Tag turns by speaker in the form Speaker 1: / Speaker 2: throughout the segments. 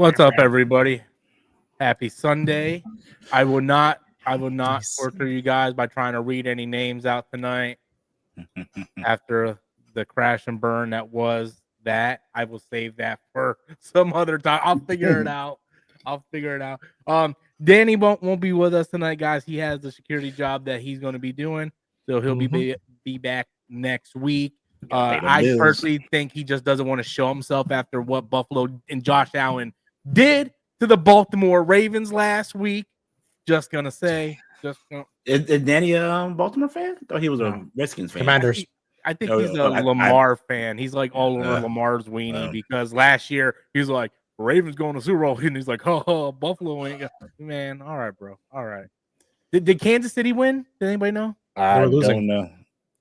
Speaker 1: What's up, everybody? Happy Sunday. I will not torture you guys by trying to read any names out tonight. After the crash and burn that was that, I will save that for some other time. I'll figure it out. Danny won't be with us tonight, guys. He has the security job that he's going to be doing, so he'll be back next week. I personally think he just doesn't want to show himself after what Buffalo and Josh Allen did to the Baltimore Ravens last week. Is
Speaker 2: Danny a Baltimore fan? I thought he was a Redskins fan.
Speaker 3: Commanders.
Speaker 1: I think he's a Lamar fan. He's like all over Lamar's weenie because last year he was like, Ravens going to Super Bowl, and he's like, oh, Buffalo ain't got man. All right, bro. All right. Did Kansas City win? Did anybody know?
Speaker 3: I
Speaker 2: don't know.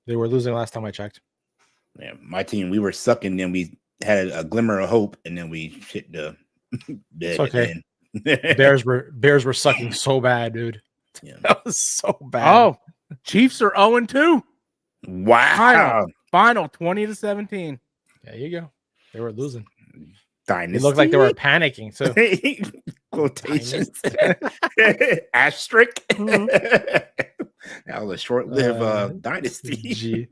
Speaker 3: They were losing last time I checked.
Speaker 2: Yeah, my team, we were sucking, then we had a glimmer of hope, and then we hit the bed.
Speaker 3: It's okay. Bears were sucking so bad, dude.
Speaker 2: Yeah.
Speaker 3: That was so bad.
Speaker 1: Oh, Chiefs are 0-2.
Speaker 2: Wow.
Speaker 1: Final 20-17.
Speaker 3: There you go. They were losing.
Speaker 2: Dynasty.
Speaker 3: It looked like they were panicking. So
Speaker 2: quotations. Asterisk. That was a short-lived dynasty.
Speaker 3: G.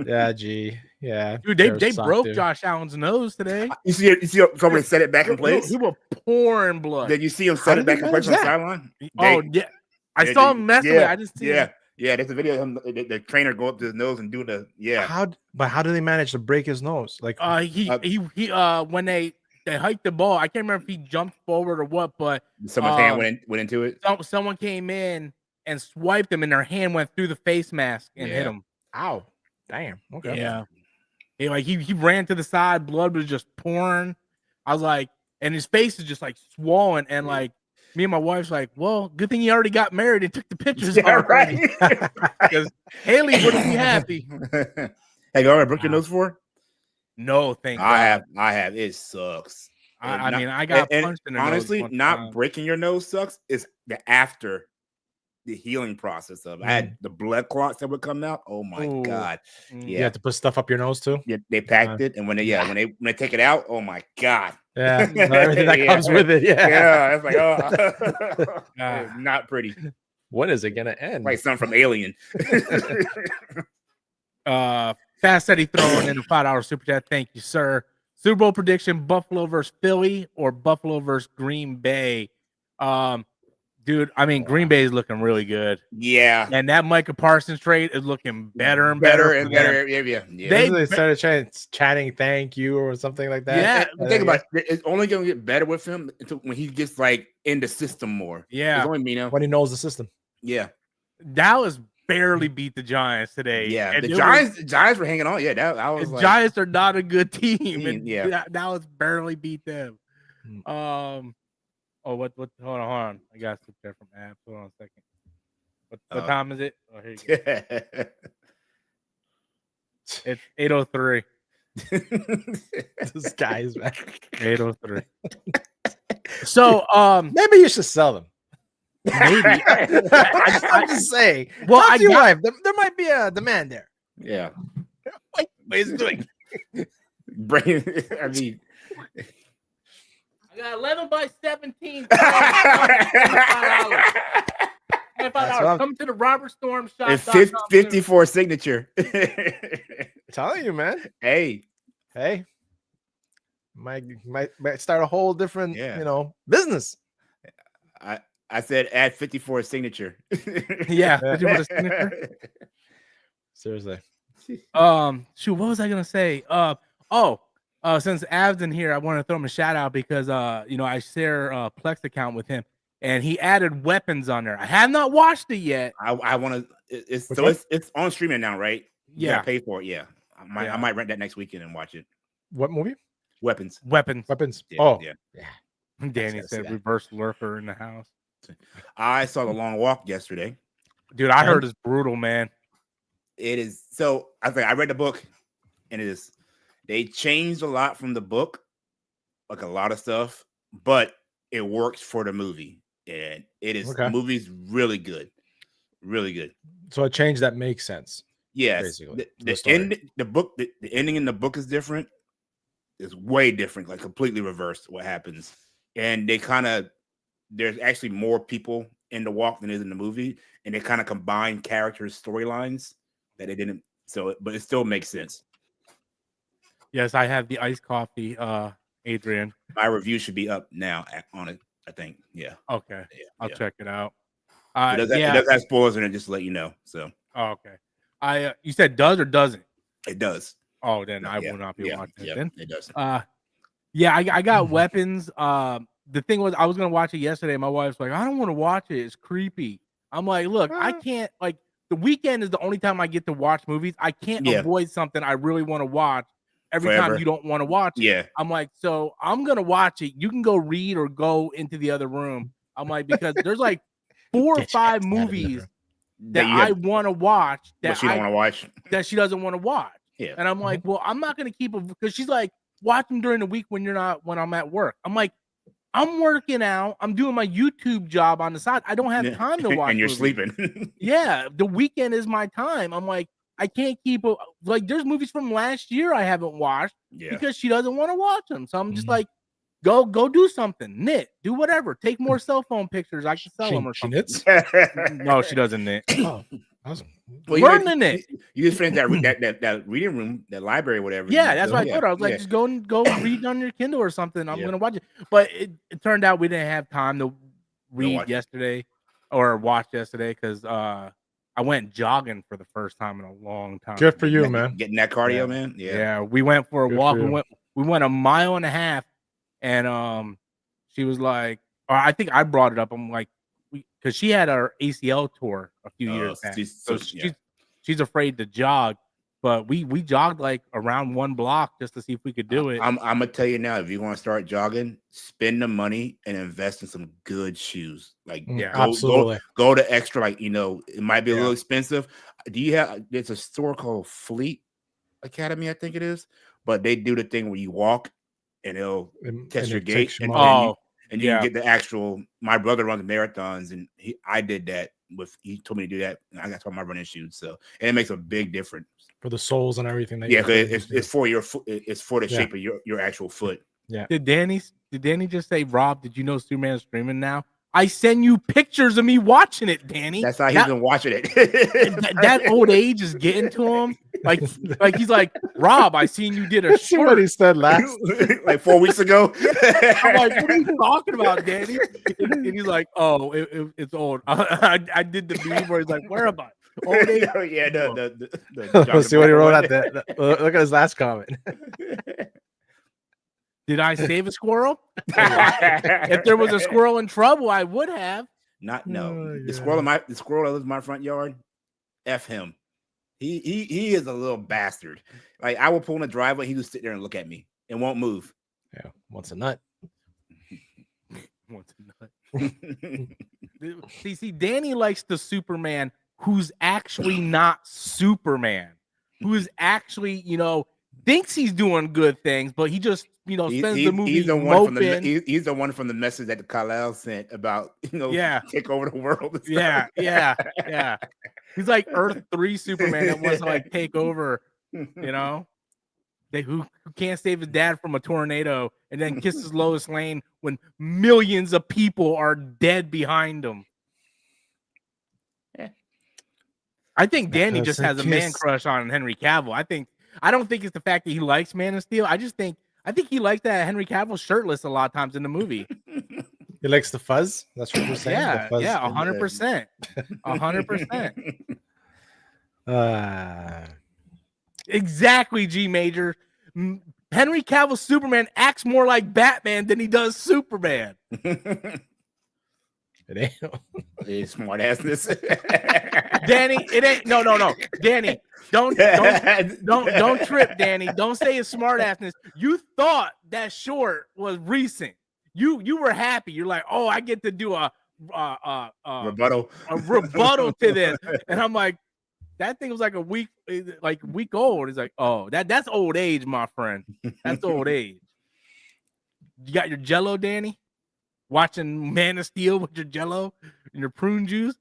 Speaker 3: Yeah, G. Yeah.
Speaker 1: Dude, they broke Josh Allen's nose today.
Speaker 2: You see somebody set it back in place?
Speaker 1: He was pouring blood.
Speaker 2: Did you see him set it back in place on the sideline?
Speaker 1: Yeah. I saw him mess with it. I just see him.
Speaker 2: Yeah, there's a video of him, the trainer go up to his nose and do the
Speaker 3: How do they manage to break his nose? Like
Speaker 1: he when they hiked the ball, I can't remember if he jumped forward or what, but
Speaker 2: someone's hand went into it.
Speaker 1: Someone came in and swiped him, and their hand went through the face mask and hit him.
Speaker 3: Ow. Damn. Okay.
Speaker 1: Yeah. He ran to the side, blood was just pouring. I was like, and his face is just like swollen, and like me and my wife's like, well, good thing he already got married and took the pictures.
Speaker 2: Right.
Speaker 1: Because Haley wouldn't be happy.
Speaker 2: Have you already broke your nose before?
Speaker 1: No, thank
Speaker 2: God. I have. It sucks.
Speaker 1: I got punched in the
Speaker 2: honestly,
Speaker 1: nose.
Speaker 2: Not breaking your nose sucks. It's the after the healing process of. I had the blood clots that would come out. Oh my God. Yeah.
Speaker 3: You have to put stuff up your nose too.
Speaker 2: Yeah, they packed it, and when they take it out, oh my God.
Speaker 3: Yeah, everything that comes with it.
Speaker 2: Yeah, it's like not pretty.
Speaker 3: When is it gonna end?
Speaker 2: Like something from Alien.
Speaker 1: Fast Eddie throwing in a $5 super chat. Thank you, sir. Super Bowl prediction: Buffalo versus Philly or Buffalo versus Green Bay. Dude, I mean, Green Bay is looking really good.
Speaker 2: Yeah.
Speaker 1: And that Micah Parsons trade is looking better and better.
Speaker 2: Yeah.
Speaker 3: They started chatting thank you or something like that.
Speaker 2: Yeah. Think about it. It's only going to get better with him when he gets like in the system more.
Speaker 1: Yeah.
Speaker 3: When he knows the system.
Speaker 2: Yeah.
Speaker 1: Dallas barely beat the Giants today.
Speaker 2: Yeah. And the Giants were hanging on. Yeah. That was
Speaker 1: the Giants are not a good team. And Dallas barely beat them. Oh, what? Hold on. I got to there from apps. Hold on a second. What time is it? Oh, here you go. It's 8:03.
Speaker 3: This guy's back.
Speaker 1: 8:03. So,
Speaker 3: maybe you should sell them.
Speaker 1: Maybe.
Speaker 3: I'm just saying.
Speaker 1: Well,
Speaker 3: talk to your wife. There might be a demand there.
Speaker 2: Yeah.
Speaker 3: What is it doing?
Speaker 2: I mean.
Speaker 1: I got 11 by 17. $25. Come to the Robert Storm shop.
Speaker 2: 54 signature.
Speaker 3: Telling you, man.
Speaker 2: Hey.
Speaker 3: Might start a whole different, business.
Speaker 2: I said add 54 signature.
Speaker 1: Yeah. 54 signature.
Speaker 3: Seriously.
Speaker 1: Shoot, what was I gonna say? Since Av's in here, I want to throw him a shout out because I share a Plex account with him, and he added weapons on there. I have not watched it yet.
Speaker 2: I want to. It's on streaming now, right?
Speaker 1: Yeah,
Speaker 2: you pay for it. Yeah, I might rent that next weekend and watch it.
Speaker 3: What movie?
Speaker 2: Weapons.
Speaker 3: Yeah,
Speaker 2: yeah.
Speaker 1: Danny said reverse lurker in the house.
Speaker 2: I saw The Long Walk yesterday.
Speaker 1: Dude, I heard it's brutal, man.
Speaker 2: It is. So I read the book, and it is. They changed a lot from the book, like a lot of stuff, but it works for the movie, and it is. The movie's really good, really good.
Speaker 3: So a change that makes sense.
Speaker 2: Yes, basically. The ending in the book is different. is way different, like completely reversed what happens. And there's actually more people in the walk than is in the movie, and they kind of combine characters' storylines that they didn't. So, but it still makes sense.
Speaker 1: Yes, I have the iced coffee, Adrian.
Speaker 2: My review should be up now on it, I think. Yeah.
Speaker 1: Okay.
Speaker 2: Yeah,
Speaker 1: I'll check it out.
Speaker 2: It does have spoilers in it, just to let you know. So.
Speaker 1: Oh, okay. You said does or doesn't?
Speaker 2: It does.
Speaker 1: Oh, then I will not be watching it. Then
Speaker 2: it does.
Speaker 1: Yeah, I got Weapons. The thing was, I was gonna watch it yesterday. My wife's like, I don't want to watch it. It's creepy. I'm like, look, I can't. Like, the weekend is the only time I get to watch movies. I can't avoid something I really want to watch every time you don't want to watch it.
Speaker 2: Yeah.
Speaker 1: I'm like, so I'm gonna watch it. You can go read or go into the other room. I'm like, because there's like 4 or 5 movies that I want to watch that
Speaker 2: she don't want to watch,
Speaker 1: that she doesn't want to watch.
Speaker 2: Yeah.
Speaker 1: And I'm like, well, I'm not gonna keep it, because she's like, watch them during the week when I'm at work. I'm like, I'm working out. I'm doing my YouTube job on the side. I don't have time to watch.
Speaker 2: And you're
Speaker 1: movies.
Speaker 2: sleeping.
Speaker 1: Yeah, the weekend is my time. I'm like, I can't keep it. Like, there's movies from last year I haven't watched because she doesn't want to watch them. So I'm just like, go do something. Knit, do whatever. Take more cell phone pictures. I can sell them or something.
Speaker 3: She knits?
Speaker 1: No, she doesn't knit.
Speaker 3: Oh, awesome.
Speaker 2: Well,
Speaker 1: learn to knit.
Speaker 2: You just finished that reading room, that library, whatever.
Speaker 1: Yeah, that's what I told her. I was like, just go read on your Kindle or something. I'm gonna watch it. But it turned out we didn't have time to read yesterday or watch yesterday because I went jogging for the first time in a long time.
Speaker 3: Good for you, man.
Speaker 2: Getting that cardio, man. Yeah,
Speaker 1: we went for a walk. We went 1.5 miles, and she was like, or I think I brought it up. I'm like, because she had our ACL tour a few years back, so she's afraid to jog. But we jogged like around 1 block just to see if we could do it.
Speaker 2: I'm gonna tell you now, if you want to start jogging, spend the money and invest in some good shoes. Like,
Speaker 3: absolutely,
Speaker 2: go to extra. Like, it might be a little expensive. There's a store called Fleet Academy, I think it is, but they do the thing where you walk and it'll test your gait, and you can get the actual. My brother runs marathons, and I did that he told me to do that. And I got my running shoes, so and it makes a big difference
Speaker 3: for the soles and everything.
Speaker 2: It's for your foot. It's for the shape of your actual foot.
Speaker 3: Yeah.
Speaker 1: Did Danny just say, Rob, did you know Superman's streaming now? I send you pictures of me watching it, Danny.
Speaker 2: That's how he's been watching it.
Speaker 1: that old age is getting to him. Like he's like, Rob, I seen you did a
Speaker 3: That's what he said last
Speaker 2: like 4 weeks ago.
Speaker 1: I'm like, what are you talking about, Danny? And he's like, oh, it's old. I did the meme where he's like, where am I? Old age?
Speaker 2: Yeah,
Speaker 3: Let's see what he wrote out there. Look at his last comment.
Speaker 1: Did I save a squirrel? If there was a squirrel in trouble, I would have.
Speaker 2: The squirrel that lives in my front yard, F him. He is a little bastard. Like, I will pull in the driveway, he will sit there and look at me and won't move.
Speaker 3: Yeah, wants a nut.
Speaker 1: Wants a nut. See, Danny likes the Superman who's actually not Superman, who is actually, thinks he's doing good things, but he just, spends the movie
Speaker 2: he's the
Speaker 1: moping.
Speaker 2: He's the one from the message that Kal-El sent about, take over the world.
Speaker 1: Yeah. He's like Earth 3 Superman that wants to like take over, who can't save his dad from a tornado and then kisses Lois Lane when millions of people are dead behind him. I think Danny just has a man crush on Henry Cavill. I don't think it's the fact that he likes Man of Steel. I think he likes that Henry Cavill shirtless a lot of times in the movie.
Speaker 3: He likes the fuzz. That's what you're saying.
Speaker 1: Yeah, 100%. 100%. Exactly, G Major. Henry Cavill's Superman acts more like Batman than he does Superman.
Speaker 3: It ain't.
Speaker 2: It's smart assness.
Speaker 1: Danny, it ain't. No. Danny, don't trip, Danny. Don't say it's smart assness. You thought that short was recent. You were happy. You're like, oh, I get to do a
Speaker 2: rebuttal
Speaker 1: to this. And I'm like, that thing was like a week old. It's like, oh, that's old age, my friend. That's old age. You got your Jello, Danny? Watching Man of Steel with your Jello and your prune juice?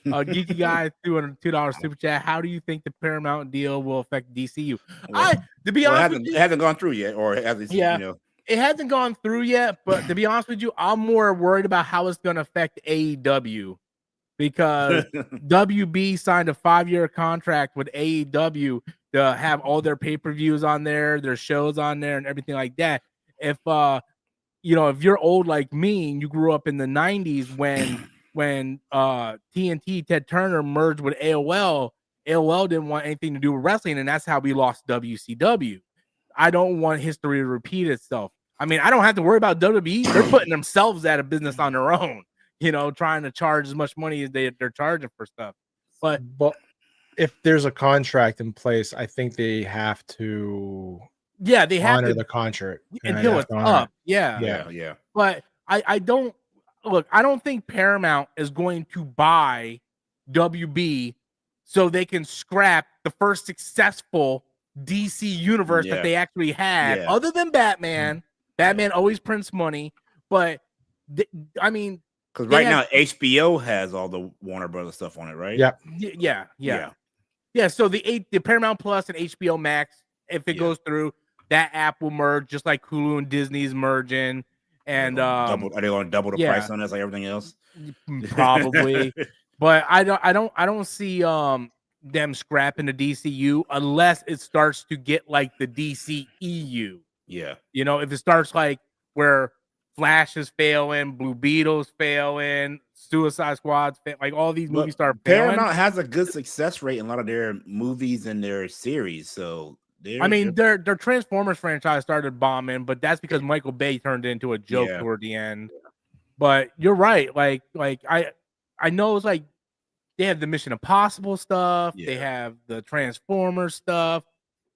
Speaker 1: Geeky guy threw in a $2 super chat. How do you think the Paramount deal will affect DCU?
Speaker 2: Well,
Speaker 1: To be honest with you,
Speaker 2: it hasn't gone through yet, or at least,
Speaker 1: yeah, it hasn't gone through yet. But to be honest with you, I'm more worried about how it's going to affect AEW because WB signed a 5-year contract with AEW to have all their pay-per-views on there, their shows on there, and everything like that. If if you're old like me and you grew up in the 90s when TNT Ted Turner merged with AOL didn't want anything to do with wrestling, and that's how we lost WCW. I don't want history to repeat itself. I mean, I don't have to worry about WWE. They're putting themselves out of business on their own, trying to charge as much money as they're charging for stuff. But
Speaker 3: if there's a contract in place, I think they have to
Speaker 1: they have
Speaker 3: honor
Speaker 1: to
Speaker 3: the contract
Speaker 1: until it's up.
Speaker 2: Yeah.
Speaker 1: But I don't think Paramount is going to buy WB so they can scrap the first successful DC universe that they actually had, other than Batman. Batman always prints money, but I mean,
Speaker 2: because right now HBO has all the Warner Brothers stuff on it, right?
Speaker 1: Yeah. So the Paramount Plus and HBO Max, if it goes through, that app will merge just like Hulu and Disney's merging. And
Speaker 2: are they going to double the price on us like everything else?
Speaker 1: Probably, but I don't see them scrapping the DCU unless it starts to get like the DCEU.
Speaker 2: Yeah,
Speaker 1: if it starts like where Flash is failing, Blue Beetle's failing, Suicide Squad's like all these movies start failing.
Speaker 2: Paramount has a good success rate in a lot of their movies and their series, so.
Speaker 1: Their Transformers franchise started bombing, but that's because Michael Bay turned it into a joke toward the end. But you're right. Like I know it's like they have the Mission Impossible stuff. They have the Transformers stuff.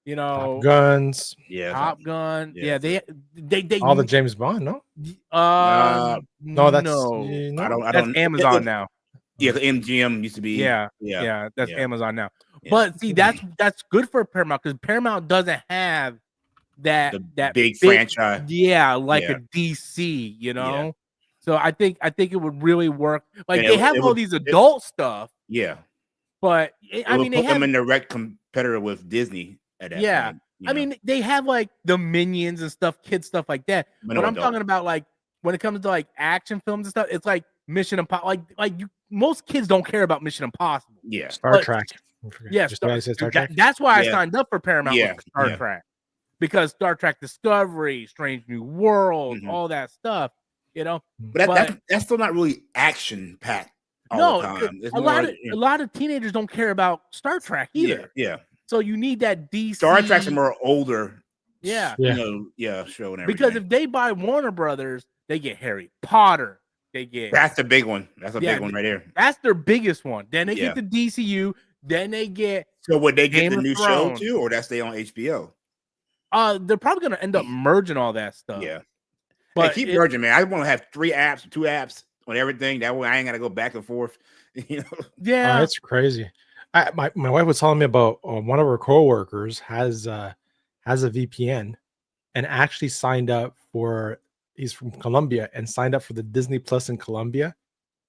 Speaker 3: Top Guns.
Speaker 1: Top Gun. Yeah, they
Speaker 3: all the James Bond. No.
Speaker 1: No,
Speaker 3: that's
Speaker 1: that's Amazon now.
Speaker 2: Yeah, the MGM used to be.
Speaker 1: Yeah. That's Amazon now. Yeah. But see, that's good for Paramount because Paramount doesn't have that
Speaker 2: big franchise.
Speaker 1: Like a DC, So I think it would really work. Like they have all these adult stuff.
Speaker 2: Yeah.
Speaker 1: But they have
Speaker 2: them in direct competitor with Disney at that point,
Speaker 1: I mean, they have like the Minions and stuff, kids stuff like that. But I'm talking about like when it comes to like action films and stuff, it's like Mission Impossible. Most kids don't care about Mission Impossible.
Speaker 2: Yeah.
Speaker 3: Star Trek.
Speaker 1: Yeah, Star Trek. That's why I signed up for Paramount with Star Trek. Because Star Trek Discovery, Strange New World, all that stuff,
Speaker 2: But that's still not really action packed.
Speaker 1: No, a lot of teenagers don't care about Star Trek either.
Speaker 2: Yeah.
Speaker 1: So you need that DC.
Speaker 2: Star Trek's a more older.
Speaker 1: Yeah.
Speaker 2: show and everything.
Speaker 1: Because if they buy Warner Brothers, they get Harry Potter.
Speaker 2: That's the big one. That's a big one right here.
Speaker 1: That's their biggest one. Then they get the DCU. Then they get.
Speaker 2: So would they get the new show too, or that stay on HBO?
Speaker 1: They're probably gonna end up merging all that stuff.
Speaker 2: Yeah, but keep merging, man. I want to have 3 apps, 2 apps on everything. That way, I ain't gotta go back and forth.
Speaker 1: Yeah,
Speaker 3: that's crazy. My wife was telling me about one of her coworkers has a VPN and actually signed up for. He's from Colombia and signed up for the Disney Plus in Colombia,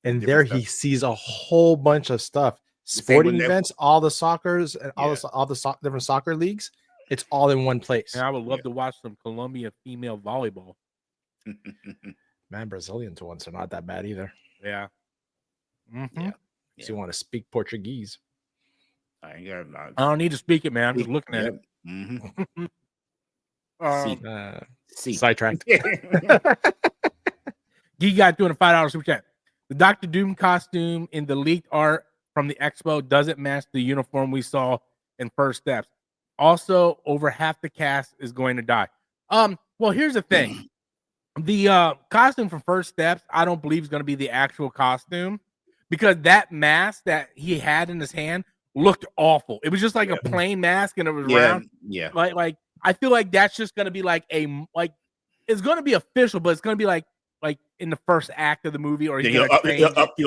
Speaker 3: and there he sees a whole bunch of stuff. Sporting events, all the soccers and all the different soccer leagues, it's all in one place.
Speaker 1: And I would love to watch some Colombia female volleyball.
Speaker 3: Man, Brazilian ones are not that bad either.
Speaker 1: Yeah.
Speaker 3: So you want to speak Portuguese?
Speaker 2: I
Speaker 1: don't need to speak it, man. I'm just looking at
Speaker 2: it.
Speaker 3: Sidetracked.
Speaker 1: You got doing a $5 super chat. The Dr. Doom costume in the leaked art from the expo doesn't match the uniform we saw in First Steps. Also, over half the cast is going to die. Well, here's the thing. The costume from First Steps, I don't believe is going to be the actual costume because that mask that he had in his hand looked awful. It was just like a plain mask and it was round.
Speaker 2: Yeah.
Speaker 1: Like I feel like that's just going to be like it's going to be official, but it's going to be like in the first act of the movie or
Speaker 2: you'll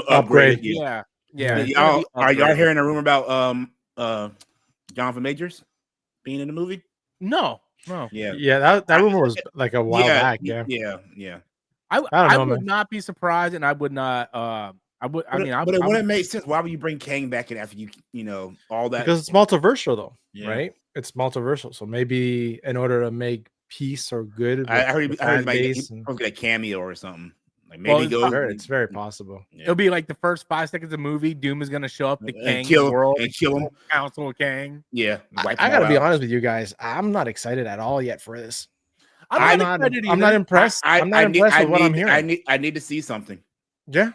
Speaker 2: upgrade.
Speaker 1: Yeah.
Speaker 2: Are y'all hearing a rumor about Jonathan Majors being in the movie?
Speaker 1: No.
Speaker 3: Yeah. That rumor was like a while back.
Speaker 2: Yeah.
Speaker 1: I would not be surprised, and I would not
Speaker 2: But it wouldn't make sense. Why would you bring Kang back in after you know all that?
Speaker 3: Because it's multiversal, though,
Speaker 2: Yeah.
Speaker 3: right? It's multiversal. So maybe in order to make peace or good, with
Speaker 2: I heard
Speaker 3: the fan
Speaker 2: he
Speaker 3: base,
Speaker 2: might get a cameo or something. Like maybe
Speaker 3: it's very possible.
Speaker 1: Yeah. It'll be like the first 5 seconds of the movie. Doom is going to show up to Kang
Speaker 2: kill
Speaker 1: world
Speaker 2: and kill him.
Speaker 1: Council of Kang.
Speaker 2: Yeah,
Speaker 3: I got to be honest with you guys. I'm not excited at all yet for this.
Speaker 1: I'm not
Speaker 3: impressed. I'm not impressed with what I'm hearing.
Speaker 2: I need to see something.
Speaker 3: Yeah,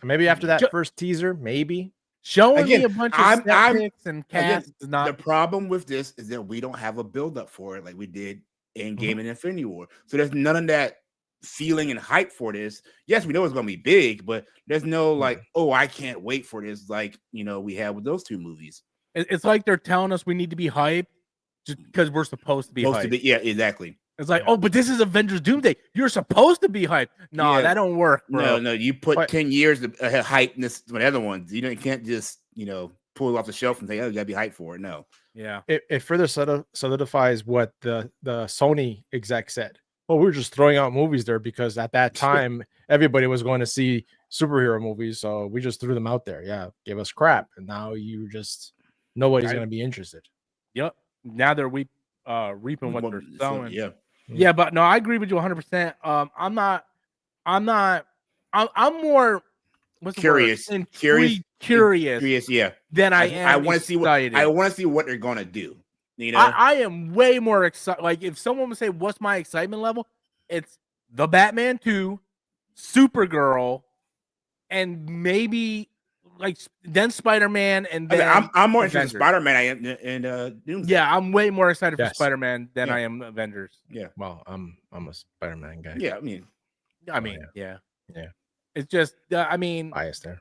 Speaker 3: maybe after that first teaser, maybe
Speaker 1: showing me a bunch of step picks and casts is not.
Speaker 2: The problem with this is that we don't have a build up for it like we did in Game and Infinity War. So there's none of that feeling and hype for this. Yes, we know it's going to be big, but there's no like, oh, I can't wait for this. Like, you know, we had with those two movies.
Speaker 1: It's like they're telling us we need to be hyped just because we're supposed to be hyped.
Speaker 2: Yeah, exactly.
Speaker 1: It's like, oh, but this is Avengers Doomsday. You're supposed to be hyped. No, that don't work, bro.
Speaker 2: No, you put 10 years of hype in this with other ones. You can't just, pull it off the shelf and say, oh, you gotta be hyped for it. No.
Speaker 1: Yeah.
Speaker 3: It further solidifies what the Sony exec said. Well, we were just throwing out movies there because at that time everybody was going to see superhero movies, so we just threw them out there. Yeah, give us crap, and now nobody's going to be interested.
Speaker 1: Yep. Now they're reaping what they're sowing.
Speaker 2: Yeah.
Speaker 1: Yeah, but no, I agree with you 100%. I'm more
Speaker 2: curious. Curious, yeah.
Speaker 1: Than I am.
Speaker 2: I want to see what they're gonna do.
Speaker 1: I am way more excited. Like if someone would say, "What's my excitement level?" It's the Batman 2, Supergirl, and maybe then Spider-Man, and then
Speaker 2: I'm more interested in Spider-Man. I am and Doomsday.
Speaker 1: Yeah, I'm way more excited for Spider-Man than I am Avengers.
Speaker 2: Yeah,
Speaker 3: well, I'm a Spider-Man guy.
Speaker 2: Yeah,
Speaker 1: yeah. It's just
Speaker 3: biased there.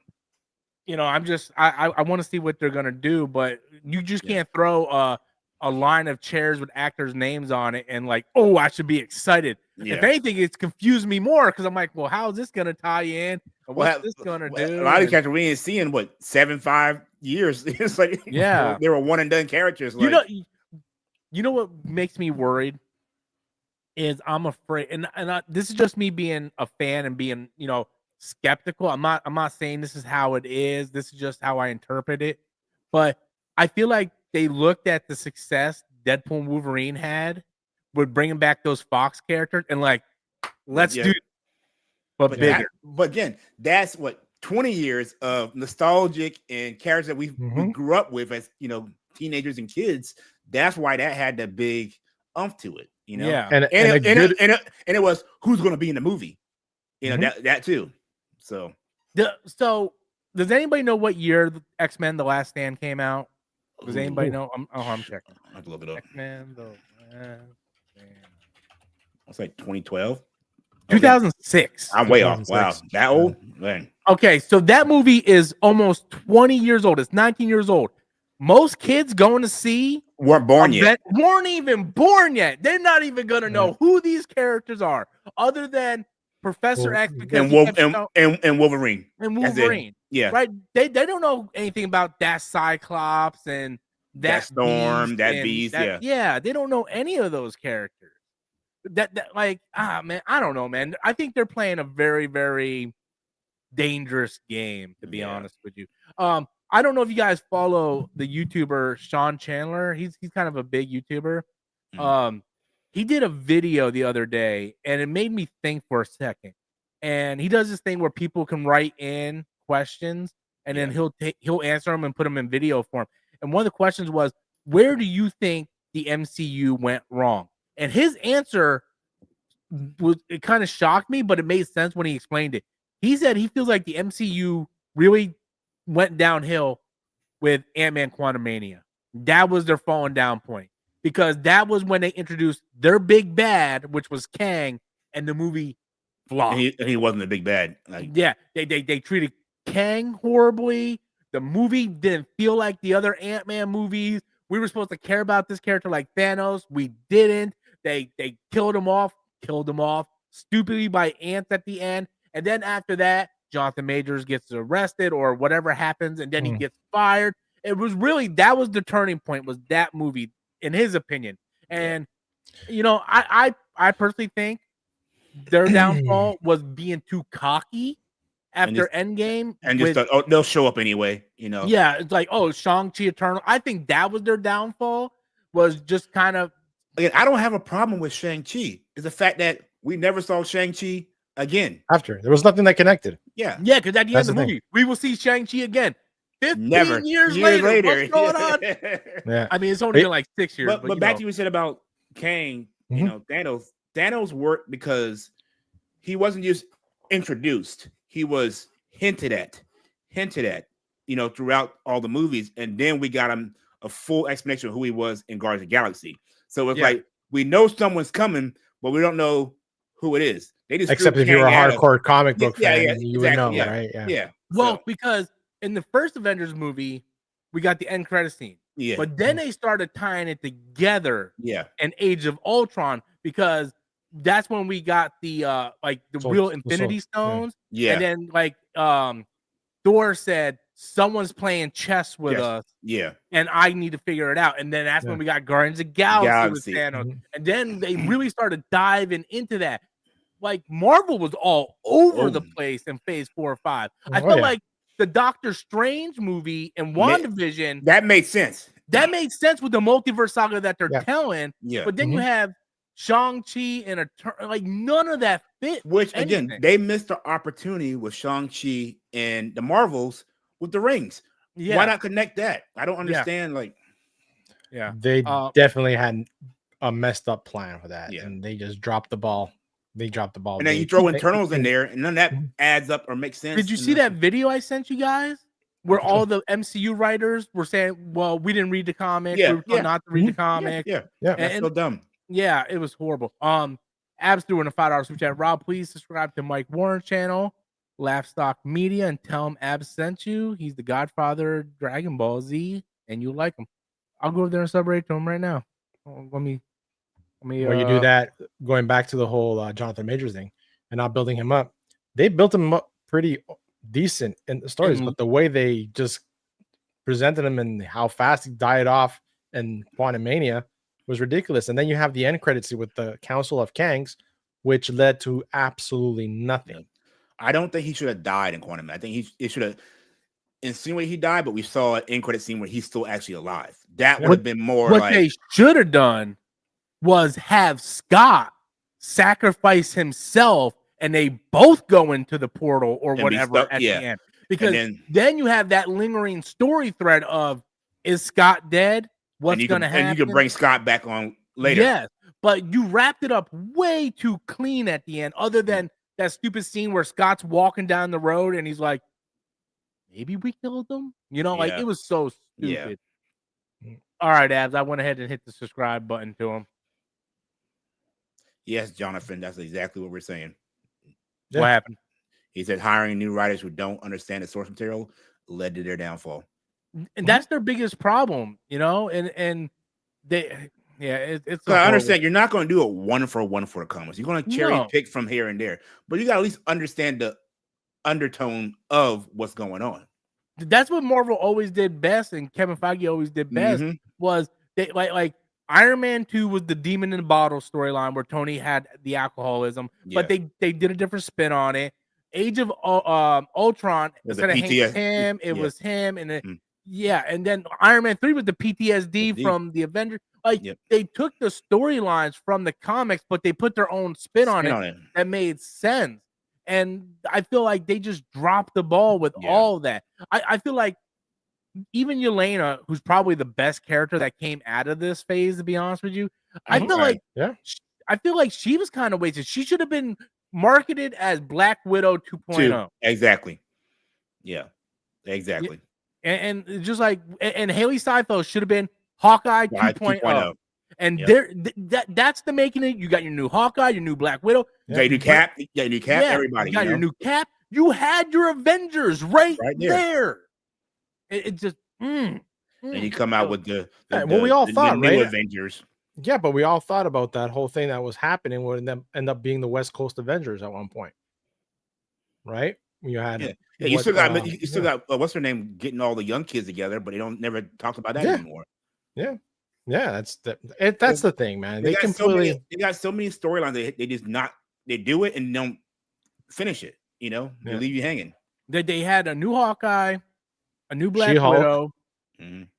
Speaker 1: I'm just I want to see what they're gonna do, but you just can't throw a line of chairs with actors' names on it and I should be excited. Yeah. If anything, it's confused me more because I'm like, well, how is this gonna tie in? What's this gonna do?
Speaker 2: A lot of these characters we ain't seeing 7-5 years. It's like they were one and done characters.
Speaker 1: You know what makes me worried is I'm afraid, and this is just me being a fan and being skeptical. I'm not saying this is how it is. This is just how I interpret it. But I feel like they looked at the success Deadpool and Wolverine had with bringing back those Fox characters and let's do it, but bigger.
Speaker 2: But again, that's what 20 years of nostalgic and characters that we grew up with as teenagers and kids. That's why that had the big umph to it.
Speaker 1: Yeah,
Speaker 2: and it was who's going to be in the movie. That too. So does anybody know what year X-Men: The Last Stand came out? Does anybody know? I'm checking. I have to look it up.
Speaker 1: X-Men: The Last Stand.
Speaker 2: It's like 2012.
Speaker 1: 2006.
Speaker 2: I'm way off. Wow, that old? Man.
Speaker 1: Okay, so that movie is almost 20 years old. It's 19 years old. Most kids going to see
Speaker 2: weren't born yet.
Speaker 1: Weren't even born yet. They're not even gonna know who these characters are, other than Professor X
Speaker 2: and Wolverine.
Speaker 1: And Wolverine.
Speaker 2: Yeah.
Speaker 1: Right. They don't know anything about that Cyclops and that
Speaker 2: Storm, that Beast.
Speaker 1: Yeah, they don't know any of those characters. Man, I don't know, man. I think they're playing a very, very dangerous game, to be honest with you. I don't know if you guys follow the YouTuber Sean Chandler. He's kind of a big YouTuber. He did a video the other day, and it made me think for a second. And he does this thing where people can write in questions, and then he'll answer them and put them in video form. And one of the questions was, "Where do you think the MCU went wrong?" And his answer it kind of shocked me, but it made sense when he explained it. He said he feels like the MCU really went downhill with Ant-Man Quantumania. That was their falling down point. Because that was when they introduced their big bad, which was Kang, and the movie flopped.
Speaker 2: And he wasn't a big bad.
Speaker 1: They treated Kang horribly. The movie didn't feel like the other Ant-Man movies. We were supposed to care about this character like Thanos. We didn't. They killed him off stupidly by ants at the end. And then after that, Jonathan Majors gets arrested or whatever happens, and then he gets fired. It was really, that was the turning point, was that movie, in his opinion. And I personally think their downfall was being too cocky after Endgame,
Speaker 2: and just they'll show up anyway, you know.
Speaker 1: Yeah, it's like, oh, Shang-Chi Eternal. I think that was their downfall. Was just kind of.
Speaker 2: Again, I don't have a problem with Shang-Chi. It's the fact that we never saw Shang-Chi again.
Speaker 3: After there was nothing that connected.
Speaker 2: Yeah,
Speaker 1: because at the end of the movie, we will see Shang-Chi again. 15 years later. What's going on?
Speaker 3: Yeah,
Speaker 1: I mean, it's only been like 6 years.
Speaker 2: But back to what you said about Kang, you know, Thanos worked because he wasn't just introduced; he was hinted at, you know, throughout all the movies, and then we got him a full explanation of who he was in Guardians of the Galaxy. So it's like we know someone's coming, but we don't know who it is. They just
Speaker 3: except if you're a hardcore comic book fan, you would know, right?
Speaker 2: Yeah.
Speaker 1: Well, because in the first Avengers movie, we got the end credit scene.
Speaker 2: Yeah.
Speaker 1: But then they started tying it together.
Speaker 2: Yeah.
Speaker 1: In Age of Ultron, because that's when we got the real Infinity Stones.
Speaker 2: Yeah.
Speaker 1: And then like Thor said, someone's playing chess with us.
Speaker 2: Yeah.
Speaker 1: And I need to figure it out. And then that's when we got Guardians of the Galaxy with Thanos. And then they really started diving into that. Like Marvel was all over the place in phase 4 or 5. I felt like the Doctor Strange movie and WandaVision.
Speaker 2: That made sense.
Speaker 1: That made sense with the multiverse saga that they're telling.
Speaker 2: Yeah.
Speaker 1: But then you have Shang-Chi and like none of that fit.
Speaker 2: Which again, they missed the opportunity with Shang-Chi and the Marvels with the rings. Yeah. Why not connect that? I don't understand.
Speaker 3: They definitely had a messed up plan for that, and they just dropped the ball. They dropped the ball.
Speaker 2: And then you throw Eternals in there, and none of that adds up or makes sense.
Speaker 1: Did you see that video I sent you guys? Where all the MCU writers were saying, well, we didn't read the comic. We were told not to read the comic.
Speaker 2: Yeah. That's so dumb.
Speaker 1: Yeah, it was horrible. Abs threw in a $5 super chat. Rob, please subscribe to Mike Warren's channel, Laughstock Media, and tell him Abs sent you. He's the godfather of Dragon Ball Z, and you'll like him. I'll go over there and celebrate to him right now. Let me
Speaker 3: when you do that, going back to the whole Jonathan Majors thing and not building him up, they built him up pretty decent in the stories, but the way they just presented him and how fast he died off in Quantumania was ridiculous. And then you have the end credits with the Council of Kangs, which led to absolutely nothing.
Speaker 2: I don't think he should have died in Quantum. I think he should have insinuated he died, but we saw an end credit scene where he's still actually alive. That would have been more
Speaker 1: what they should have done was have Scott sacrifice himself and they both go into the portal or whatever at the end. Because then you have that lingering story thread of, is Scott dead? What's going to happen?
Speaker 2: And you can bring Scott back on later.
Speaker 1: Yes, but you wrapped it up way too clean at the end, other than that stupid scene where Scott's walking down the road and he's like, maybe we killed them? You know, like it was so stupid. Yeah. All right, Abs, I went ahead and hit the subscribe button to him.
Speaker 2: Yes, Jonathan, that's exactly what we're saying.
Speaker 1: Yeah. What happened?
Speaker 2: He said hiring new writers who don't understand the source material led to their downfall.
Speaker 1: And that's their biggest problem, you know? And they, it's.
Speaker 2: So I understand you're not going to do a one for the comics. You're going to cherry pick from here and there, but you got to at least understand the undertone of what's going on.
Speaker 1: That's what Marvel always did best, and Kevin Feige always did best. Was they like Iron Man 2 was the demon in the bottle storyline where Tony had the alcoholism, but they did a different spin on it. Age of Ultron, instead of him, it was him, and and then Iron Man 3 was the PTSD from the Avengers. Like they took the storylines from the comics, but they put their own spin on it that made sense. And I feel like they just dropped the ball with all that. I feel like even Yelena, who's probably the best character that came out of this phase, to be honest with you, I feel like she was kind of wasted. She should have been marketed as Black Widow 2.0.
Speaker 2: Exactly. Yeah. Exactly.
Speaker 1: And just like Haley Steinfeld should have been Hawkeye 2.0. And that's the making it. You got your new Hawkeye, your new Black Widow.
Speaker 2: You got your new Cap, everybody.
Speaker 1: You got your new Cap. You had your Avengers right there. It just
Speaker 2: and you come out with the
Speaker 3: we all thought,
Speaker 2: new Avengers.
Speaker 3: Yeah, but we all thought about that whole thing that was happening would end up being the West Coast Avengers at one point, right? You had
Speaker 2: you still got what's her name getting all the young kids together, but they don't never talk about that anymore.
Speaker 3: Yeah, that's the thing, man. They got so
Speaker 2: many storylines. They just they do it and don't finish it. You know, they leave you hanging.
Speaker 1: They had a new Hawkeye, a new Black
Speaker 3: She-Hulk.
Speaker 1: Widow.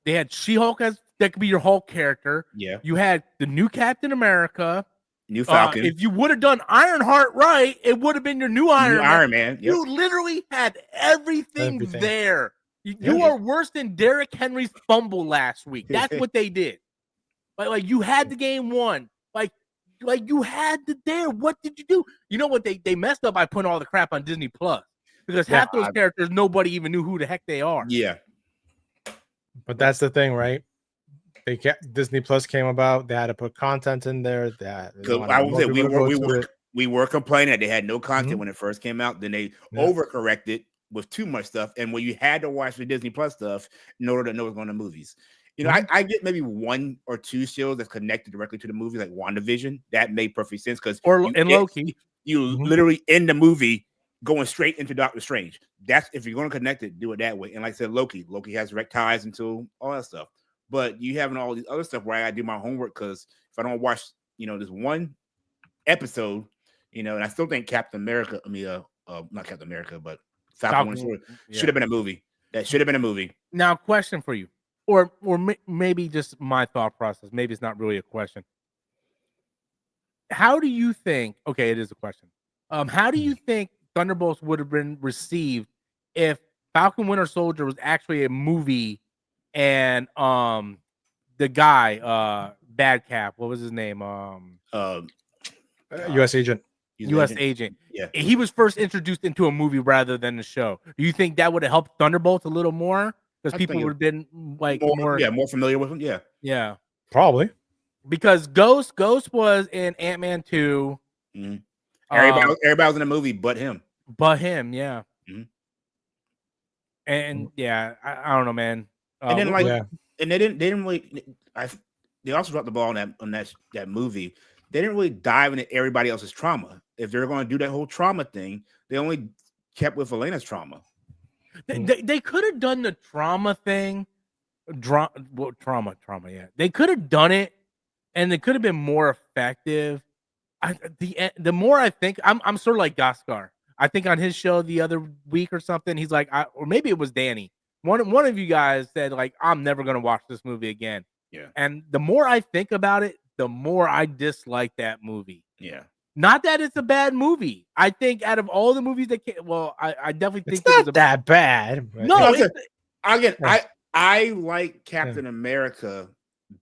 Speaker 1: They had She-Hulk as that could be your Hulk character.
Speaker 2: Yeah.
Speaker 1: You had the new Captain America,
Speaker 2: new Falcon.
Speaker 1: If you would have done Ironheart right, it would have been your new Iron Man.
Speaker 2: Yep.
Speaker 1: You literally had everything. There. You are worse than Derrick Henry's fumble last week. That's what they did. Like you had the game won. Like you had the there. What did you do? You know what they messed up by putting all the crap on Disney Plus because half those characters nobody even knew who the heck they are.
Speaker 2: Yeah.
Speaker 3: But that's the thing, right? Disney Plus came about. They had to put content in there.
Speaker 2: I would say we were complaining that they had no content when it first came out. Then they overcorrected with too much stuff, and when you had to watch the Disney Plus stuff in order to know what's going on in movies. You know, I get maybe 1 or 2 shows that's connected directly to the movie, like WandaVision. That made perfect sense because
Speaker 1: Loki,
Speaker 2: you literally end the movie going straight into Doctor Strange. That's if you're going to connect it, do it that way. And like I said, Loki has direct ties into all that stuff. But you having all these other stuff where I gotta do my homework because if I don't watch, this one episode, and I still think Captain America, not Captain America, but Falcon should have been a movie. That should have been a movie.
Speaker 1: Now, question for you, or maybe just my thought process. Maybe it's not really a question. How do you think? Okay, it is a question. How do you think Thunderbolts would have been received if Falcon Winter Soldier was actually a movie? And the guy, Bad Cap, what was his name?
Speaker 3: U.S. Agent.
Speaker 1: U.S. Agent.
Speaker 2: Yeah,
Speaker 1: he was first introduced into a movie rather than the show. Do you think that would have helped Thunderbolts a little more because people would have been like more
Speaker 2: familiar with him?
Speaker 1: Yeah,
Speaker 3: probably
Speaker 1: because Ghost was in Ant-Man 2.
Speaker 2: Everybody was in the movie, but him.
Speaker 1: Yeah. And I don't know, man.
Speaker 2: And then and they didn't really. They also dropped the ball on that movie. They didn't really dive into everybody else's trauma. If they're going to do that whole trauma thing, they only kept with Elena's trauma.
Speaker 1: They could have done the trauma thing. Trauma. Yeah, they could have done it, and it could have been more effective. The more I think, I'm sort of like Gaskar. I think on his show the other week or something, he's like, or maybe it was Danny. One of you guys said, like, I'm never going to watch this movie again.
Speaker 2: Yeah. And
Speaker 1: the more I think about it, the more I dislike that movie.
Speaker 2: Yeah.
Speaker 1: Not that it's a bad movie. I think out of all the movies that came, I definitely think
Speaker 3: it's not that bad.
Speaker 1: No,
Speaker 2: again, I like Captain America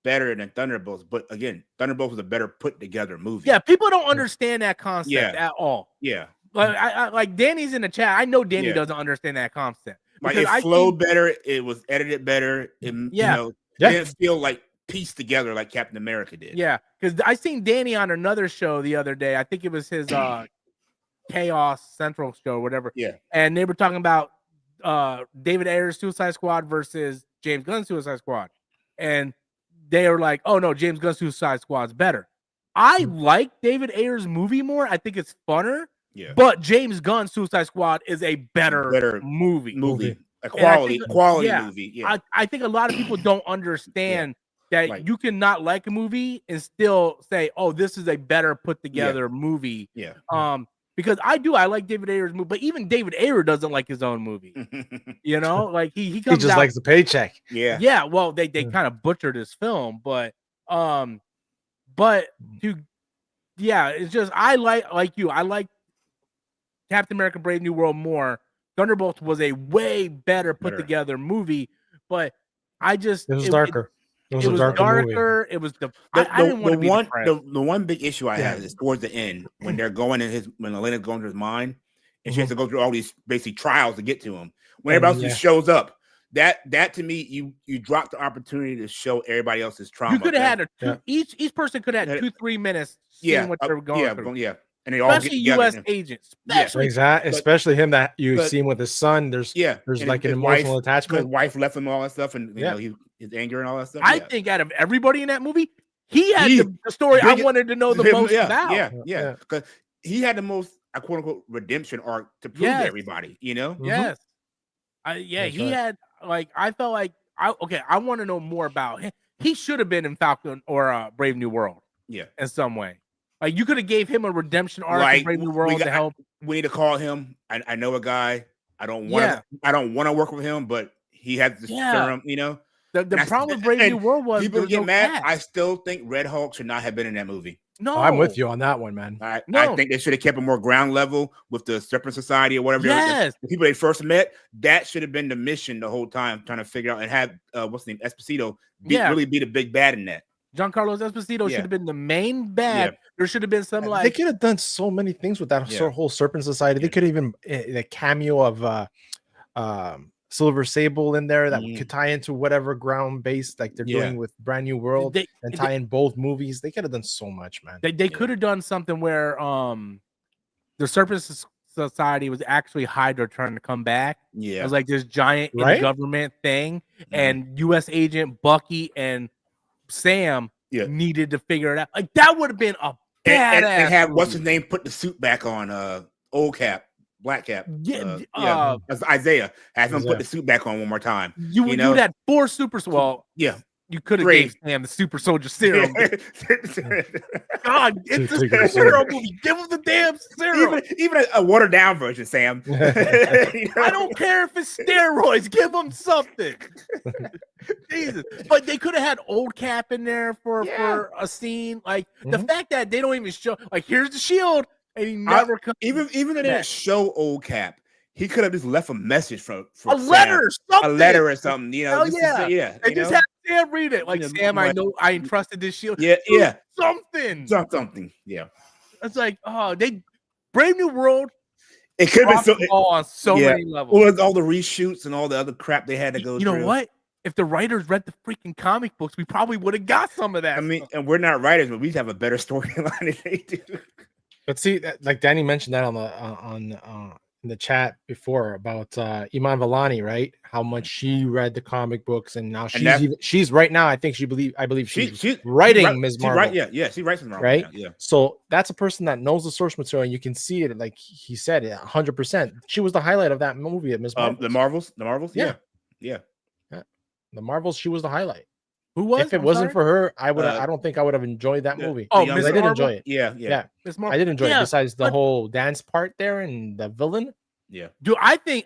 Speaker 2: better than Thunderbolts, but again, Thunderbolts was a better put together movie.
Speaker 1: Yeah, people don't understand that concept at all.
Speaker 2: Yeah.
Speaker 1: Like Danny's in the chat. I know Danny doesn't understand that concept.
Speaker 2: Like it flowed better, it was edited better, and it didn't feel like pieced together like Captain America did.
Speaker 1: Yeah, because I seen Danny on another show the other day. I think it was his Chaos Central show, or whatever.
Speaker 2: Yeah,
Speaker 1: and they were talking about David Ayer's Suicide Squad versus James Gunn's Suicide Squad, and they were like, "Oh no, James Gunn's Suicide Squad's better." I like David Ayer's movie more. I think it's funner.
Speaker 2: Yeah.
Speaker 1: But James Gunn's Suicide Squad is a better movie.
Speaker 2: A quality movie. Yeah.
Speaker 1: I think a lot of people don't understand that you cannot like a movie and still say, "Oh, this is a better put together movie."
Speaker 2: Yeah.
Speaker 1: Because I like David Ayer's movie, but even David Ayer doesn't like his own movie. Like he comes
Speaker 3: just likes the paycheck.
Speaker 2: Yeah.
Speaker 1: Yeah. Well, they kind of butchered his film, but it's just I like Captain America: Brave New World more. Thunderbolts was a way better put together movie, but it was
Speaker 3: darker. It was
Speaker 1: darker. It was I didn't want to be
Speaker 2: the one big issue I have is towards the end when they're going when Elena's going through his mind and she has to go through all these basically trials to get to him. When everybody else just shows up, that to me you drop the opportunity to show everybody else's trauma.
Speaker 1: You could have had each person could have 2-3 minutes seeing what they're going through.
Speaker 2: Yeah. And they all get
Speaker 1: U.S. agents,
Speaker 3: especially him that you've seen with his son. There's like an emotional attachment.
Speaker 2: His wife left him all that stuff, and his anger and all that stuff.
Speaker 1: I think out of everybody in that movie, he had the story I wanted to know the most about.
Speaker 2: Yeah, because he had the most quote unquote redemption arc to prove to everybody.
Speaker 1: Yes, he had I felt like I want to know more about him. He should have been in Falcon or Brave New World.
Speaker 2: Yeah,
Speaker 1: in some way. Like you could have gave him a redemption arc in Brave New World to help.
Speaker 2: We need to call him. I know a guy. I don't want to work with him, but he has the serum, you know.
Speaker 1: The problem with Brave New World was
Speaker 2: people get mad.
Speaker 1: Cats.
Speaker 2: I still think Red Hulk should not have been in that movie.
Speaker 1: No,
Speaker 3: I'm with you on that one, man.
Speaker 2: I think they should have kept it more ground level with the Serpent Society or whatever.
Speaker 1: Yes,
Speaker 2: the people they first met. That should have been the mission the whole time, trying to figure out and have what's the name, Esposito, really be the big bad in that.
Speaker 1: Giancarlo Esposito should have been the main bad. Yeah. There should have been some like
Speaker 3: they could have done so many things with that whole Serpent Society. They could even the cameo of Silver Sable in there that could tie into whatever ground base like they're doing with Brand New World and tie in both movies. They could have done so much, man.
Speaker 1: They could have done something where the Serpent Society was actually Hydra trying to come back.
Speaker 2: Yeah,
Speaker 1: it was like this giant government thing, and U.S. agent Bucky and Sam needed to figure it out. Like that would have been a badass.
Speaker 2: And have what's his name put the suit back on old Cap. Black Cap, Isaiah. Have him put the suit back on one more time.
Speaker 1: You had 4 super. Well, you could have gave Sam the super soldier serum. God, it's a superhero movie. Give him the damn serum.
Speaker 2: Even a watered down version, Sam.
Speaker 1: I don't care if it's steroids. Give him something. Jesus, but they could have had old Cap in there for a scene. Like the fact that they don't even show. Like here's the shield. And he never comes.
Speaker 2: Even they didn't show old Cap. He could have just left a message for
Speaker 1: a letter,
Speaker 2: a letter or something. You know,
Speaker 1: and just have Sam read it. Like Sam, I know I entrusted this shield.
Speaker 2: Something. Yeah,
Speaker 1: it's like they Brave New World.
Speaker 2: It could have been
Speaker 1: on so many levels.
Speaker 2: Well, all the reshoots and all the other crap they had to go through.
Speaker 1: You know what? If the writers read the freaking comic books, we probably would have got some of that.
Speaker 2: I mean, and we're not writers, but we have a better storyline than they do.
Speaker 3: But see, like Danny mentioned that in the chat before about Iman Vellani, right? How much she read the comic books, and now she's right now. I believe she's writing Ms. Marvel.
Speaker 2: She writes Ms. Marvel,
Speaker 3: right?
Speaker 2: Yeah.
Speaker 3: So that's a person that knows the source material, and you can see it. Like he said, 100%. She was the highlight of that movie at Ms. Marvel.
Speaker 2: The Marvels. Yeah.
Speaker 3: The Marvels. She was the highlight.
Speaker 1: Who was?
Speaker 3: If it wasn't for her, I would. I don't think I would have enjoyed that movie.
Speaker 1: I
Speaker 3: did enjoy it.
Speaker 2: Yeah.
Speaker 3: I did enjoy it. Besides the whole dance part there and the villain.
Speaker 2: Yeah.
Speaker 1: Dude, I think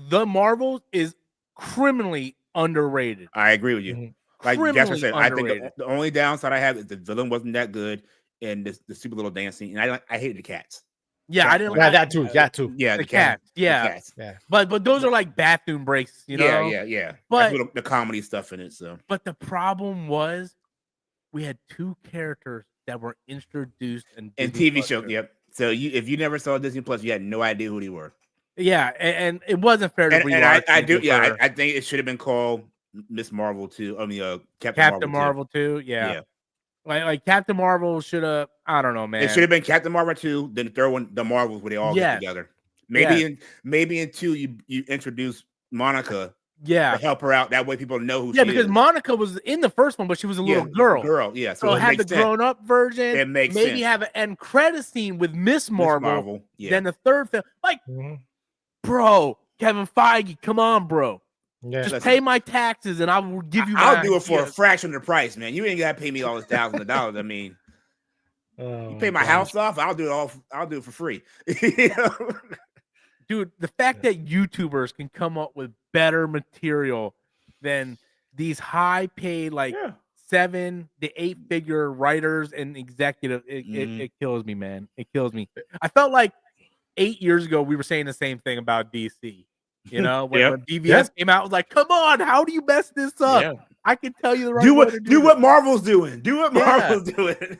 Speaker 1: the Marvels is criminally underrated.
Speaker 2: I agree with you. Mm-hmm. Like that's what I said. I think the only downside I have is the villain wasn't that good, and the super little dancing. And I hated the cats.
Speaker 1: Yeah, I didn't
Speaker 3: like that too.
Speaker 2: Yeah,
Speaker 1: the cats. Yeah.
Speaker 2: The cats.
Speaker 1: Yeah. But those are like bathroom breaks, you know?
Speaker 2: Yeah.
Speaker 1: But
Speaker 2: the comedy stuff in it. So
Speaker 1: but the problem was we had 2 characters that were introduced in
Speaker 2: TV shows. Yep. So if you never saw Disney Plus, you had no idea who they were.
Speaker 1: Yeah, and it wasn't fair to rewatch.
Speaker 2: And I do. Yeah, I think it should have been called Miss Marvel 2. I mean,
Speaker 1: Captain Marvel 2. Yeah. Like Captain Marvel should have. I don't know, man.
Speaker 2: It should have been Captain Marvel 2. Then the third one, the Marvels, where they all get together. Maybe in 2 you introduce Monica.
Speaker 1: Yeah,
Speaker 2: to help her out. That way people know who she is.
Speaker 1: Yeah, because Monica was in the first one, but she was a little girl.
Speaker 2: Yeah.
Speaker 1: So have the grown-up version.
Speaker 2: It makes
Speaker 1: maybe
Speaker 2: sense.
Speaker 1: Have an end credit scene with Miss Marvel.
Speaker 2: Yeah.
Speaker 1: Then the third film, like, bro, Kevin Feige, come on, bro. Yeah. Just pay my taxes and I will give you.
Speaker 2: I'll do it for a fraction of the price, man. You ain't gotta pay me all this $1,000. I mean, you pay my house off, I'll do it all. I'll do it for free.
Speaker 1: Dude, the fact that YouTubers can come up with better material than these high-paid, like 7 to 8-figure writers and executives, it kills me, man. It kills me. I felt like 8 years ago we were saying the same thing about DC. You know, when BVS came out, I was like, "Come on, how do you mess this up?" Yeah. I can tell you the right way to
Speaker 2: do what Marvel's doing. Do what Marvel's doing.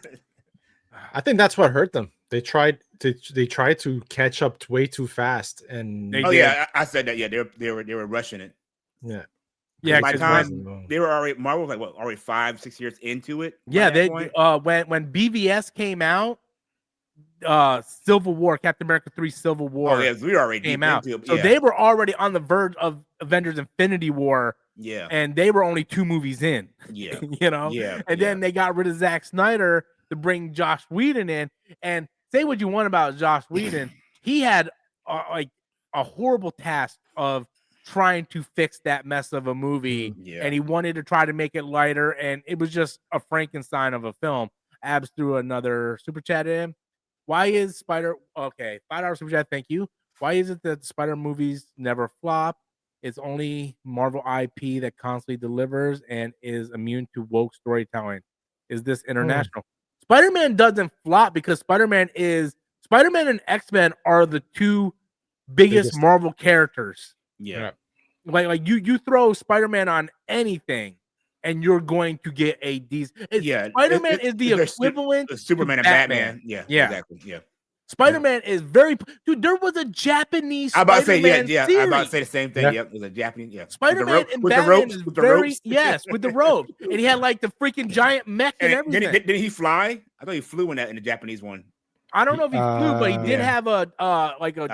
Speaker 3: I think that's what hurt them. They tried to catch up way too fast, and
Speaker 2: I said that. Yeah, they were rushing it.
Speaker 3: Yeah,
Speaker 2: By the time they were already Marvel was like already 5-6 years into it.
Speaker 1: Yeah, they when BVS came out. Civil War, Captain America 3 Civil War.
Speaker 2: Oh, yeah, we already
Speaker 1: came out. So they were already on the verge of Avengers Infinity War.
Speaker 2: Yeah.
Speaker 1: And they were only 2 movies in.
Speaker 2: Yeah.
Speaker 1: You know?
Speaker 2: Yeah.
Speaker 1: And then they got rid of Zack Snyder to bring Josh Whedon in. And say what you want about Josh Whedon, he had like a horrible task of trying to fix that mess of a movie.
Speaker 2: Yeah.
Speaker 1: And he wanted to try to make it lighter. And it was just a Frankenstein of a film. Abs threw another super chat in. Why is Spider okay? $5 super chat. Thank you. Why is it that Spider movies never flop? It's only Marvel IP that constantly delivers and is immune to woke storytelling. Is this international? Spider-Man doesn't flop because Spider-Man and X-Men are the two biggest Marvel characters.
Speaker 2: Yeah.
Speaker 1: Like you throw Spider-Man on anything and you're going to get a decent. Spider-Man is the equivalent
Speaker 2: of Superman
Speaker 1: to
Speaker 2: and Batman. Yeah, exactly. Yeah.
Speaker 1: Spider-Man is dude. There was a Japanese
Speaker 2: I'm about to say,
Speaker 1: Spider-Man
Speaker 2: series. I'm about to say the same thing. Yep, it was a Japanese. Yeah,
Speaker 1: Spider-Man and Batman is very with the ropes, and he had like the freaking giant mech and everything.
Speaker 2: Did he fly? I thought he flew in the Japanese one.
Speaker 1: I don't know if he flew, but he did have a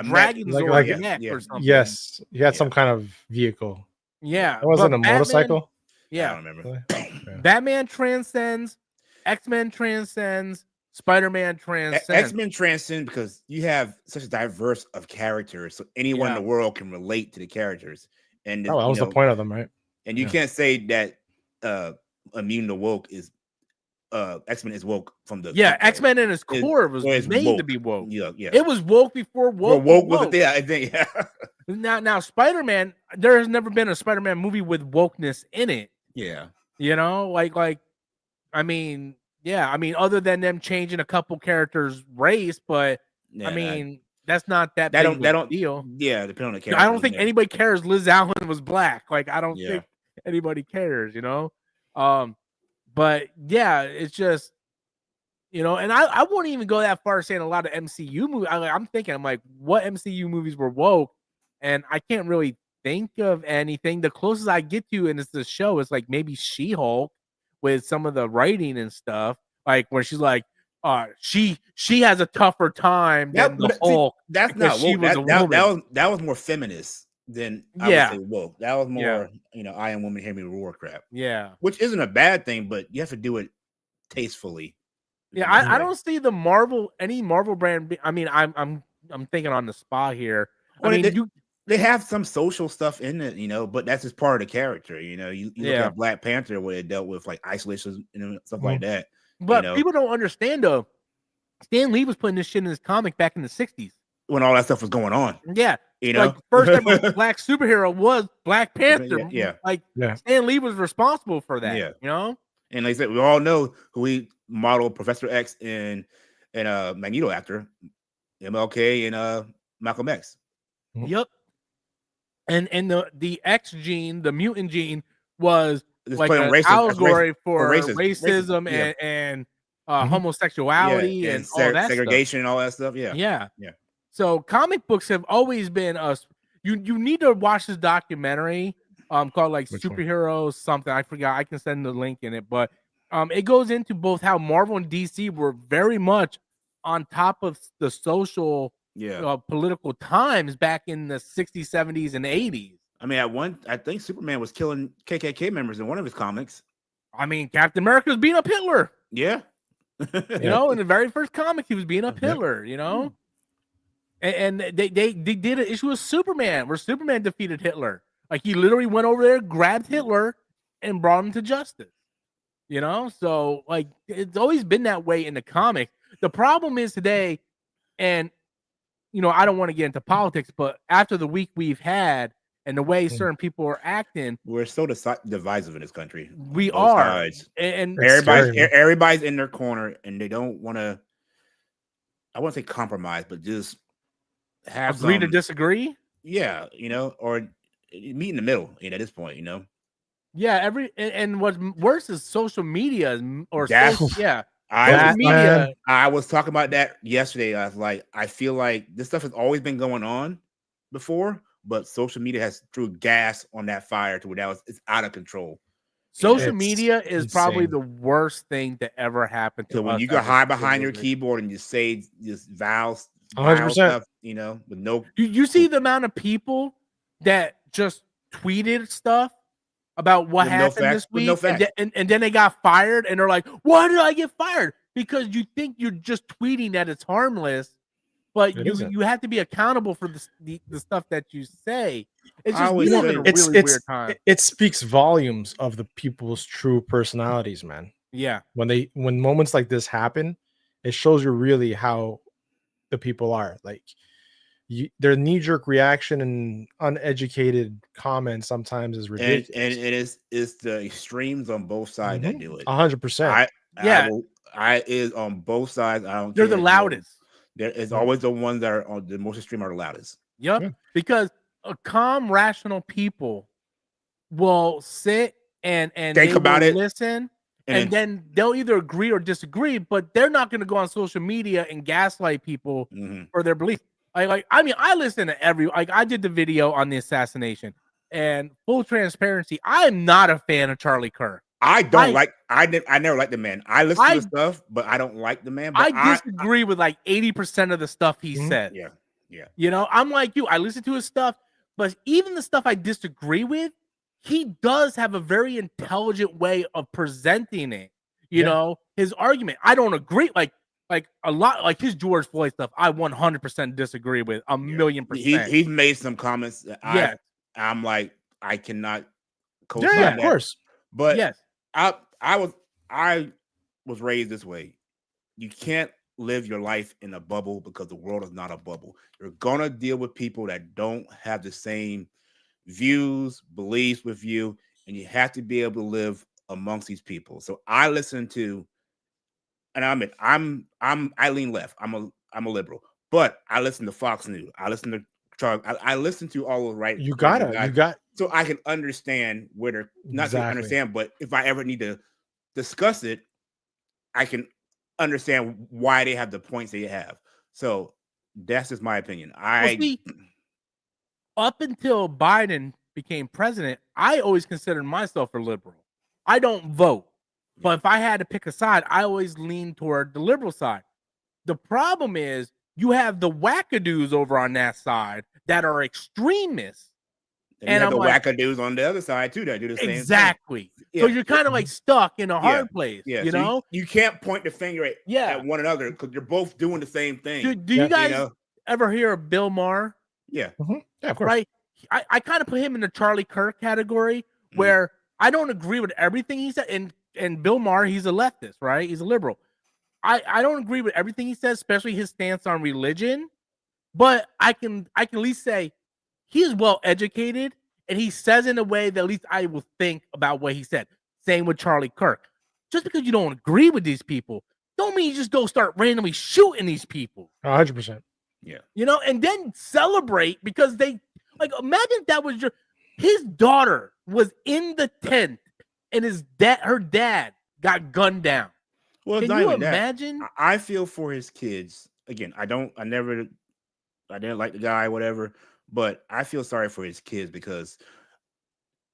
Speaker 1: dragon sword neck or something.
Speaker 3: Yes, he had some kind of vehicle.
Speaker 1: Yeah,
Speaker 3: it wasn't a motorcycle.
Speaker 1: Yeah,
Speaker 2: I don't remember.
Speaker 1: Batman transcends, X-Men transcends. Spider-Man transcends.
Speaker 2: X-Men transcend because you have such a diverse of characters, so anyone in the world can relate to the characters. And
Speaker 3: that was the point of them, right?
Speaker 2: And you can't say that immune to woke is X-Men is woke from the
Speaker 1: X-Men in its core was made
Speaker 2: woke.
Speaker 1: to be woke.
Speaker 2: Yeah,
Speaker 1: it was woke before woke.
Speaker 2: Woke was there, I think. Yeah.
Speaker 1: Now Spider-Man, there has never been a Spider-Man movie with wokeness in it.
Speaker 2: Yeah,
Speaker 1: like I mean. Yeah, I mean, other than them changing a couple characters' race, but I mean, that's not that big of a deal.
Speaker 2: Yeah, depending on the character.
Speaker 1: I don't think anybody cares Liz Allen was black. Like, I don't think anybody cares, But yeah, it's just, and I won't even go that far saying a lot of MCU movies. I'm thinking, what MCU movies were woke? And I can't really think of anything. The closest I get to, and it's the show, is like maybe She-Hulk. With some of the writing and stuff, like where she's like, she has a tougher time than the Hulk.
Speaker 2: That's not woke. That was more feminist than I would say woke. That was more, I Am Woman, Hear Me Roar crap.
Speaker 1: Yeah,
Speaker 2: which isn't a bad thing, but you have to do it tastefully.
Speaker 1: Yeah, I don't see any Marvel brand. I mean, I'm thinking on the spot here.
Speaker 2: Well, I mean, they have some social stuff in it, but that's just part of the character. You look at Black Panther where it dealt with like isolation and stuff like that.
Speaker 1: But people don't understand though. Stan Lee was putting this shit in his comic back in the 60s
Speaker 2: when all that stuff was going on.
Speaker 1: Yeah, like first ever black superhero was Black Panther. Stan Lee was responsible for that.
Speaker 2: Yeah, and like I said, we all know who we modeled Professor X and Magneto after, MLK and Malcolm X.
Speaker 1: Yep. And the X gene, the mutant gene, was like an allegory for racism and homosexuality and all that
Speaker 2: segregation
Speaker 1: stuff.
Speaker 2: And all that stuff. Yeah.
Speaker 1: So comic books have always been us. You need to watch this documentary called like Superheroes something. I forgot. I can send the link in it, but it goes into both how Marvel and DC were very much on top of the social political times back in the 60s, 70s, and 80s.
Speaker 2: I mean, I think Superman was killing KKK members in one of his comics.
Speaker 1: I mean, Captain America was beating up Hitler.
Speaker 2: Yeah.
Speaker 1: In the very first comic, he was beating up Hitler, And they did an issue with Superman where Superman defeated Hitler. Like, he literally went over there, grabbed Hitler, and brought him to justice. So, like, it's always been that way in the comic. The problem is today, and I don't want to get into politics, but after the week we've had and the way certain people are acting,
Speaker 2: we're so divisive in this country.
Speaker 1: We are, and
Speaker 2: everybody's in their corner, and they don't want to. I won't say compromise, but just have
Speaker 1: agree to disagree.
Speaker 2: Yeah, or meet in the middle. At this point,
Speaker 1: Yeah, and what's worse is social media
Speaker 2: I was talking about that yesterday. I was like, I feel like this stuff has always been going on before, but social media has threw gas on that fire to where it's out of control.
Speaker 1: Social media is probably the worst thing to ever happen to us.
Speaker 2: So when you go hide behind your keyboard and you say just vows,
Speaker 3: 100%,
Speaker 2: stuff, with no.
Speaker 1: You see the amount of people that just tweeted stuff about what happened this week, and then they got fired, and they're like, "Why did I get fired?" Because you think you're just tweeting that it's harmless, but you have to be accountable for the stuff that you say. It's just we live in a really weird time.
Speaker 3: It speaks volumes of the people's true personalities, man.
Speaker 1: Yeah,
Speaker 3: when moments like this happen, it shows you really how the people are. Like, their knee-jerk reaction and uneducated comments sometimes is ridiculous.
Speaker 2: And it is the extremes on both sides that do it.
Speaker 3: 100%.
Speaker 2: I is on both sides. I don't
Speaker 1: They're
Speaker 2: care.
Speaker 1: the loudest.
Speaker 2: There is always the ones that are on the most extreme are the loudest.
Speaker 1: Yep. Yeah. Because calm, rational people will sit and
Speaker 2: think about it,
Speaker 1: listen, and then they'll either agree or disagree, but they're not going to go on social media and gaslight people for their beliefs. I listen to I did the video on the assassination, and full transparency, I am not a fan of Charlie Kirk.
Speaker 2: I never liked the man. I listen to his stuff, but I don't like the man. But
Speaker 1: I disagree with like 80% of the stuff he said.
Speaker 2: Yeah.
Speaker 1: You know, I'm like you. I listen to his stuff, but even the stuff I disagree with, he does have a very intelligent way of presenting it. You know, his argument. I don't agree. Like a lot, like his George Floyd stuff, I 100% disagree with. A million percent.
Speaker 2: He's made some comments that I'm like, I cannot co-sign
Speaker 3: that. Of course.
Speaker 2: But I was raised this way. You can't live your life in a bubble because the world is not a bubble. You're gonna deal with people that don't have the same views, beliefs with you, and you have to be able to live amongst these people. So I listen to, and I lean left. I'm a liberal, but I listen to Fox News. I listen to Charlie. I listen to all of right.
Speaker 3: You got
Speaker 2: so I can understand where they're not to understand, but if I ever need to discuss it, I can understand why they have the points they have. So that's just my opinion.
Speaker 1: Up until Biden became president, I always considered myself a liberal. I don't vote, but if I had to pick a side, I always lean toward the liberal side. The problem is you have the wackadoos over on that side that are extremists.
Speaker 2: And you have the wackadoos on the other side too that do the same thing.
Speaker 1: Exactly. Yeah. So you're kind of like stuck in a hard place.
Speaker 2: Yeah.
Speaker 1: You know,
Speaker 2: you can't point the finger at one another because you're both doing the same thing.
Speaker 1: Do you guys ever hear of Bill Maher?
Speaker 2: Yeah.
Speaker 3: Yeah, of course.
Speaker 1: Right. I kind of put him in the Charlie Kirk category where I don't agree with everything he said. And Bill Maher, he's a leftist, right? He's a liberal. I don't agree with everything he says, especially his stance on religion. But I can at least say he is well educated, and he says in a way that at least I will think about what he said. Same with Charlie Kirk. Just because you don't agree with these people, don't mean you just go start randomly shooting these people.
Speaker 3: 100%.
Speaker 2: Yeah.
Speaker 1: You know, and then celebrate because they imagine if that was his daughter was in the tent and her dad got gunned down.
Speaker 2: Well,
Speaker 1: can you imagine?
Speaker 2: I feel for his kids. Again, I didn't like the guy, whatever, but I feel sorry for his kids because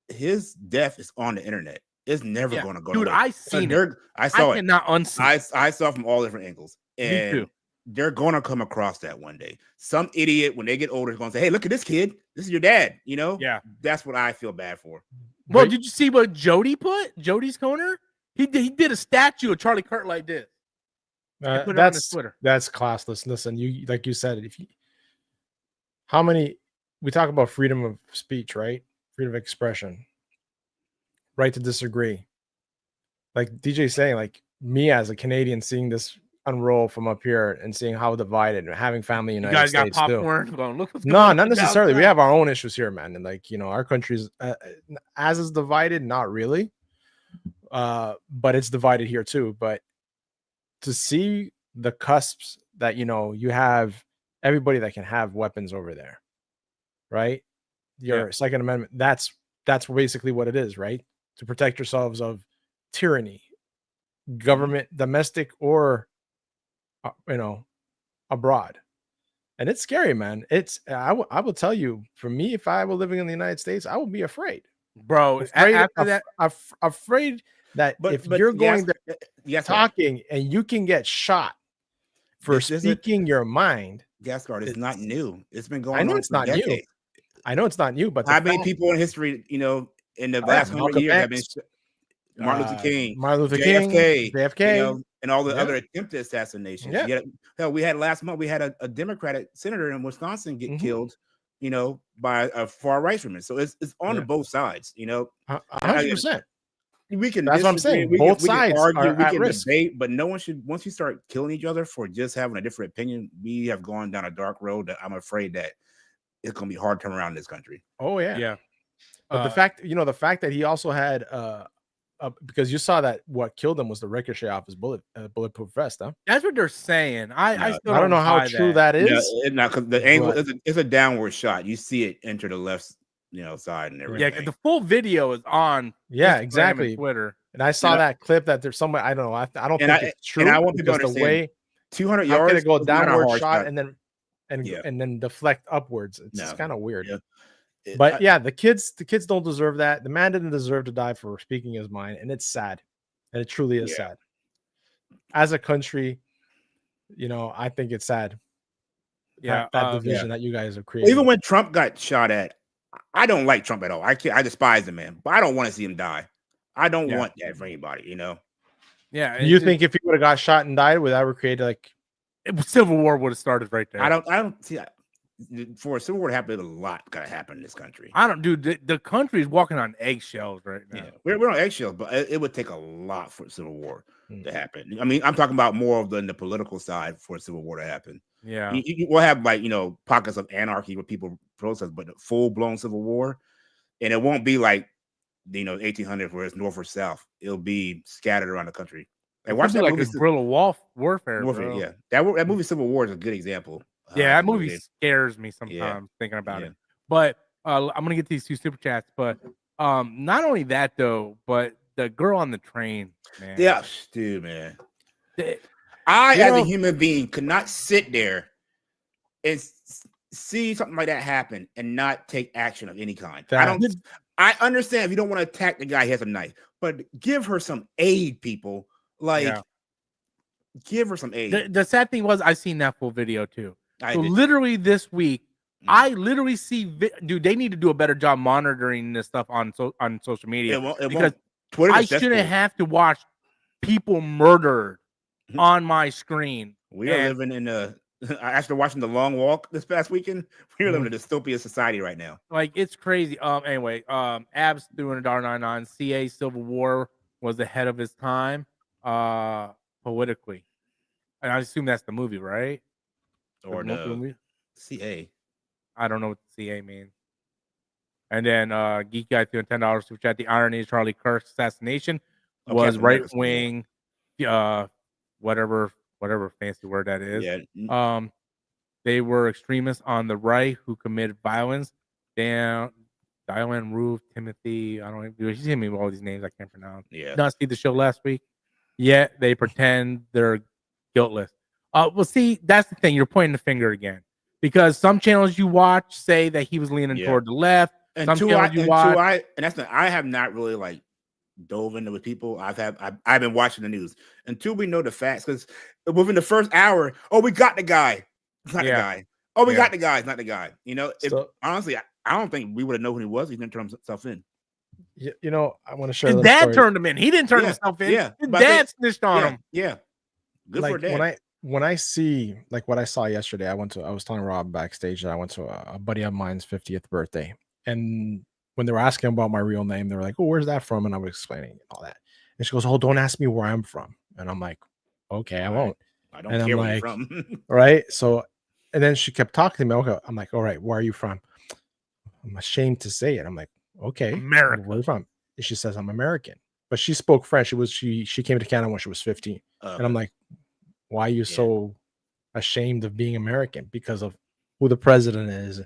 Speaker 2: his death is on the internet. It's never going to go.
Speaker 1: Dude, I seen it.
Speaker 2: I saw it.
Speaker 1: Cannot unsee it.
Speaker 2: I saw it from all different angles. And
Speaker 1: me too.
Speaker 2: They're going to come across that one day. Some idiot, when they get older, is going to say, hey, look at this kid. This is your dad. You know?
Speaker 1: Yeah.
Speaker 2: That's what I feel bad for.
Speaker 1: Well, did you see what Jody put? Jody's Corner? He did a statue of Charlie Kirk like this.
Speaker 3: Put it on his Twitter. That's classless. Listen, you like you said, we talk about freedom of speech, right? Freedom of expression, right to disagree. Like DJ's saying, like me as a Canadian seeing this unroll from up here and seeing how divided and having family in the United States.
Speaker 1: You guys got popcorn?
Speaker 3: Going, look what's going on. Not necessarily. We have our own issues here, man. And like, our country's as is divided, not really. But it's divided here too. But to see the cusps that you have everybody that can have weapons over there, right? Your Second Amendment, that's basically what it is, right? To protect yourselves of tyranny, government, domestic or abroad. And it's scary, man. I will tell you, for me, if I were living in the United States, I would be afraid,
Speaker 1: bro.
Speaker 3: Afraid that if you're going there talking and you can get shot for speaking your mind.
Speaker 2: Gascard, it's not new. It's been going on.
Speaker 3: I know it's not new. I know it's not new, but
Speaker 2: how many people in history, in the last 100 years have been Martin Luther King, JFK, and all the other attempted assassinations. Yeah. We had last month, we had a Democratic senator in Wisconsin get killed, by a far right extremist. So it's on both sides,
Speaker 3: 100%.
Speaker 2: we can.
Speaker 3: That's what I'm
Speaker 2: disagree,
Speaker 3: saying. Both sides
Speaker 2: we can argue,
Speaker 3: are
Speaker 2: we
Speaker 3: at
Speaker 2: can
Speaker 3: risk.
Speaker 2: debate, but no one should. Once you start killing each other for just having a different opinion, we have gone down a dark road that I'm afraid that it's gonna be hard to turn around in this country.
Speaker 3: Oh yeah,
Speaker 1: Yeah.
Speaker 3: But the fact that he also had because you saw that what killed him was the ricochet off his bulletproof vest, huh?
Speaker 1: That's what they're saying. I still
Speaker 3: don't know how true that is.
Speaker 2: No, not because the angle is a downward shot. You see it enter the left, side and everything.
Speaker 1: Yeah, because the full video is on.
Speaker 3: Yeah,
Speaker 1: Instagram
Speaker 3: exactly.
Speaker 1: and Twitter.
Speaker 3: And I saw that clip that there's somewhere. I don't know. I don't think it's true.
Speaker 2: And I want people to
Speaker 3: the
Speaker 2: understand
Speaker 3: way
Speaker 2: 200
Speaker 3: how
Speaker 2: yards.
Speaker 3: can it go downward shot
Speaker 2: shot
Speaker 3: and then deflect upwards? It's just kind of weird.
Speaker 2: Yeah.
Speaker 3: But the kids don't deserve that. The man didn't deserve to die for speaking his mind, and it's sad. And it truly is sad. As a country, I think it's sad.
Speaker 1: Yeah,
Speaker 3: that division that you guys have created.
Speaker 2: Even when Trump got shot at, I don't like Trump at all. I despise the man, but I don't want to see him die. I don't want that for anybody,
Speaker 1: Yeah.
Speaker 3: Do you think if he would have got shot and died, would that have created
Speaker 1: Civil War would have started right there?
Speaker 2: I don't see that. For a civil war to happen, a lot gotta happen in this country.
Speaker 1: The country is walking on eggshells right now.
Speaker 2: Yeah, we're on eggshells, but it would take a lot for a civil war to happen. I mean, I'm talking about more of the political side for a civil war to happen.
Speaker 1: Yeah,
Speaker 2: we'll have pockets of anarchy where people protest, but full blown civil war, and it won't be like 1800s where it's north or south. It'll be scattered around the country.
Speaker 1: And watch that movie, guerrilla warfare. Bro.
Speaker 2: Yeah, that movie Civil War is a good example.
Speaker 1: Yeah, that movie scares me sometimes thinking about it. But I'm gonna get these 2 super chats. But not only that though, but the girl on the train, man.
Speaker 2: Yeah, dude, man. I, as a human being, could not sit there and see something like that happen and not take action of any kind. I understand if you don't want to attack the guy, he has a knife, but give her some aid, people. Give her some aid.
Speaker 1: The sad thing was, I seen that full video too. Literally this week, I literally see, dude, they need to do a better job monitoring this stuff on social media because I shouldn't have to watch people murdered on my screen.
Speaker 2: We are living in after watching The Long Walk this past weekend, we are living in a dystopian society right now.
Speaker 1: It's crazy. Anyway, Abs doing $1.99. CA Civil War was ahead of his time, politically, and I assume that's the movie, right?
Speaker 2: Or no, CA.
Speaker 1: I don't know what CA means. And then Geek Guy doing $10 super chat. The irony of Charlie Kirk's assassination was right wing, whatever fancy word that is.
Speaker 2: Yeah.
Speaker 1: They were extremists on the right who committed violence. Diane Roof, Timothy. I don't know. You see me with all these names I can't pronounce.
Speaker 2: Yeah.
Speaker 1: Not see the show last week. Yet they pretend they're guiltless. Well, see, that's the thing. You're pointing the finger again because some channels you watch say that he was leaning toward the left.
Speaker 2: And
Speaker 1: some channels you watch,
Speaker 2: I have not really dove into with people. I've been watching the news until we know the facts because within the first hour, we got the guy. It's not the guy. Oh, we got the guy. It's not the guy. Honestly, I don't think we would have known who he was. He didn't turn himself in.
Speaker 3: I want to share.
Speaker 1: His dad turned him in. He didn't turn himself in.
Speaker 2: Yeah,
Speaker 1: his dad snitched on him.
Speaker 2: Yeah, good for dad.
Speaker 3: When I see what I saw yesterday, I was telling Rob backstage that I went to a buddy of mine's 50th birthday, and when they were asking about my real name, they were like, "Oh, where's that from?" And I was explaining all that, and she goes, "Oh, don't ask me where I'm from." And I'm like, "Okay, I won't."
Speaker 2: I don't care where you're from.
Speaker 3: Right. So, and then she kept talking to me. Okay, I'm like, "All right, where are you from?" I'm ashamed to say it. I'm like, "Okay,
Speaker 1: America.
Speaker 3: Where are you from?" And she says, "I'm American," but she spoke French. She came to Canada when she was 15, and I'm like, "Why are you so ashamed of being American? Because of who the president is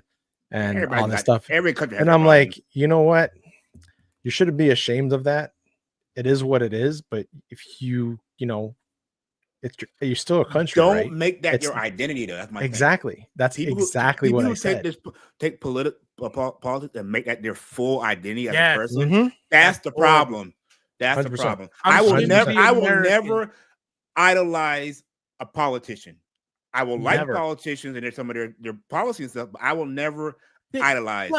Speaker 3: and all this stuff."
Speaker 2: Every country,
Speaker 3: and I'm like, you know what? You shouldn't be ashamed of that. It is what it is. But if you're still a country.
Speaker 2: Don't make that your identity, though. That's my
Speaker 3: exactly.
Speaker 2: Thing.
Speaker 3: That's exactly what I said.
Speaker 2: Take politics and make that their full identity as a person.
Speaker 3: Mm-hmm.
Speaker 2: That's the problem. That's 100%. The problem. I will never idolize a politician. I will like politicians and some of their policy and stuff, but I will never idolize.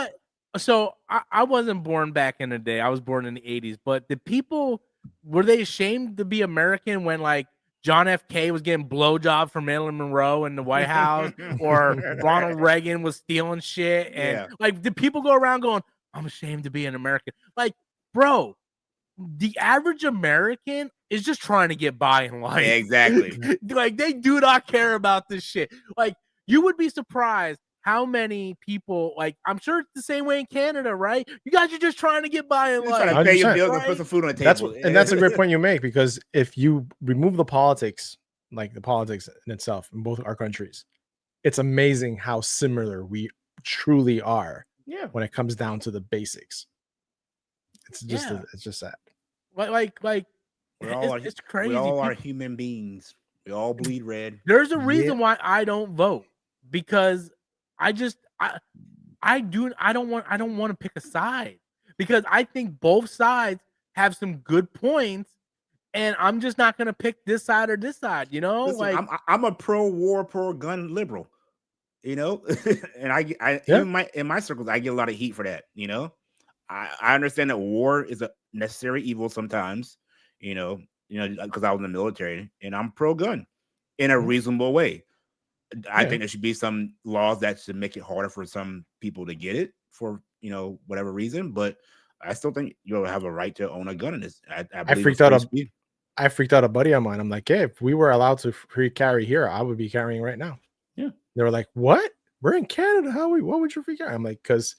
Speaker 1: So I wasn't born back in the day. I was born in the 80s. But the people, were they ashamed to be American when John F. K. was getting blowjobs from Marilyn Monroe in the White House, or Ronald Reagan was stealing shit, and did people go around going, "I'm ashamed to be an American"? Bro, the average American is just trying to get by in life.
Speaker 2: Exactly.
Speaker 1: Like, they do not care about this shit. Like, you would be surprised how many people, like, I'm sure it's the same way in Canada, right? You guys are just trying to get by in life.
Speaker 2: Trying to pay your
Speaker 3: 100%.
Speaker 2: bills
Speaker 1: Right?
Speaker 2: and put some food on the table.
Speaker 3: That's a great point you make, because if you remove the politics, like the politics in itself in both our countries, it's amazing how similar we truly are.
Speaker 2: Yeah.
Speaker 3: When it comes down to the basics, it's just it's just that.
Speaker 1: Like
Speaker 2: it's
Speaker 1: crazy.
Speaker 2: We all are human beings. We all bleed red.
Speaker 1: There's a reason why I don't vote, because I don't want to pick a side, because I think both sides have some good points, and I'm just not gonna pick this side or this side. You know,
Speaker 2: Listen,
Speaker 1: like
Speaker 2: I'm a pro-war, pro-gun liberal. You know, and I in my circles I get a lot of heat for that. You know, I understand that war is a necessary evil sometimes. You know, because I was in the military, and I'm pro-gun in a reasonable way. I think there should be some laws that should make it harder for some people to get it for whatever reason. But I still think you'll have a right to own a gun in this. I freaked
Speaker 3: out a buddy of mine. I'm like, hey, if we were allowed to free carry here, I would be carrying right now.
Speaker 2: Yeah.
Speaker 3: They were like, what? We're in Canada. What would you free carry? I'm like, because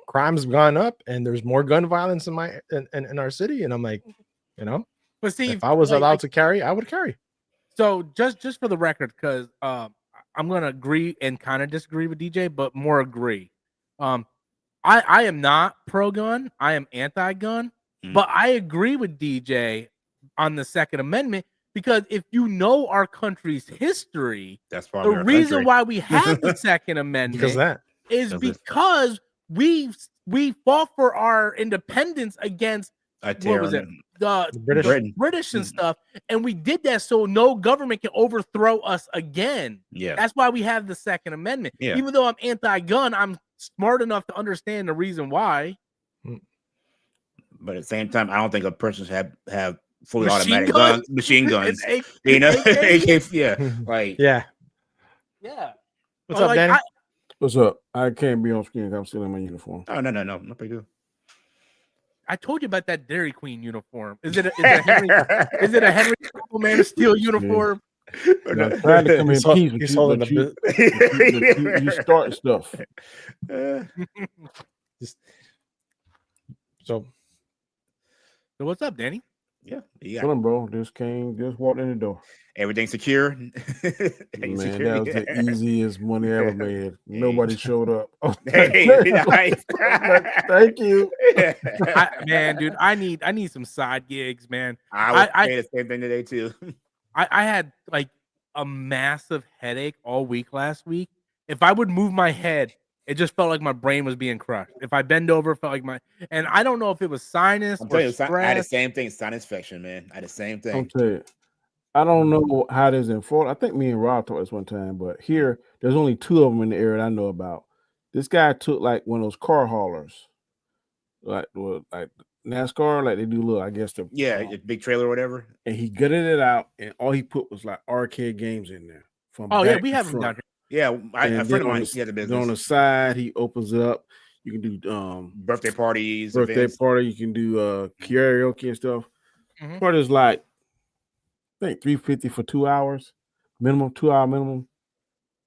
Speaker 3: crime's gone up and there's more gun violence in our city. And I'm like,
Speaker 1: but see,
Speaker 3: if I was allowed to carry, I would carry.
Speaker 1: So just for the record, because I'm gonna agree and kind of disagree with DJ, but more agree. I am not pro-gun. I am anti-gun, but I agree with DJ on the Second Amendment, because if you know our country's history,
Speaker 2: that's probably
Speaker 1: the reason why we have the Second Amendment because we fought for our independence against what was it? The British and stuff, and we did that so no government can overthrow us again.
Speaker 2: Yeah,
Speaker 1: that's why we have the Second Amendment.
Speaker 2: Yeah.
Speaker 1: Even though I'm anti-gun, I'm smart enough to understand the reason why.
Speaker 2: But at the same time, I don't think a person should have fully automatic machine guns. AK, yeah, like
Speaker 3: yeah. What's up, Danny?
Speaker 4: What's up? I can't be on screen. I'm still in my uniform.
Speaker 2: Oh no big deal.
Speaker 1: I told you about that Dairy Queen uniform. Is it a Henry Man of Steel uniform?
Speaker 4: I'm trying to come in peace, but you start stuff.
Speaker 1: So what's up, Danny?
Speaker 2: Yeah,
Speaker 4: chilling, bro. Just walked in the door.
Speaker 2: Everything's secure.
Speaker 4: Man, that was the easiest money I ever made. Nobody showed up. Oh,
Speaker 2: nice.
Speaker 4: Thank you.
Speaker 1: Man, dude, I need some side gigs, man.
Speaker 2: I say the same thing today too.
Speaker 1: I had like a massive headache all week last week. If I would move my head, it just felt like my brain was being crushed. If I bend over, it felt like and I don't know if it was sinus or stress.
Speaker 2: I had the same thing, sinus infection, man. I had the same thing.
Speaker 4: I'll tell you. I don't know how it is in Florida. I think me and Rob talked this one time, but here there's only 2 of them in the area I know about. This guy took like one of those car haulers, like NASCAR, like they do little, I guess
Speaker 2: a big trailer or whatever.
Speaker 4: And he gutted it out, and all he put was like arcade games in there.
Speaker 1: We have them down here.
Speaker 2: Yeah, a friend of mine, he had a business.
Speaker 4: On the side, he opens it up. You can do
Speaker 2: birthday parties,
Speaker 4: party. You can do karaoke and stuff. Part is like, I think $350 for 2 hours, minimum 2 hour minimum.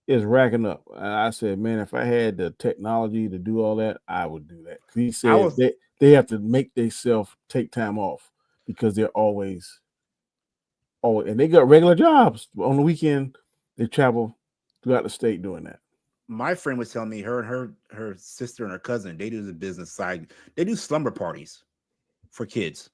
Speaker 4: Is racking up. And I said, man, if I had the technology to do all that, I would do that. He said they have to make themselves take time off because they're always, and they got regular jobs. On the weekend, they travel throughout the state doing that.
Speaker 2: My friend was telling me her sister and her cousin, they do the business side. They do slumber parties for kids.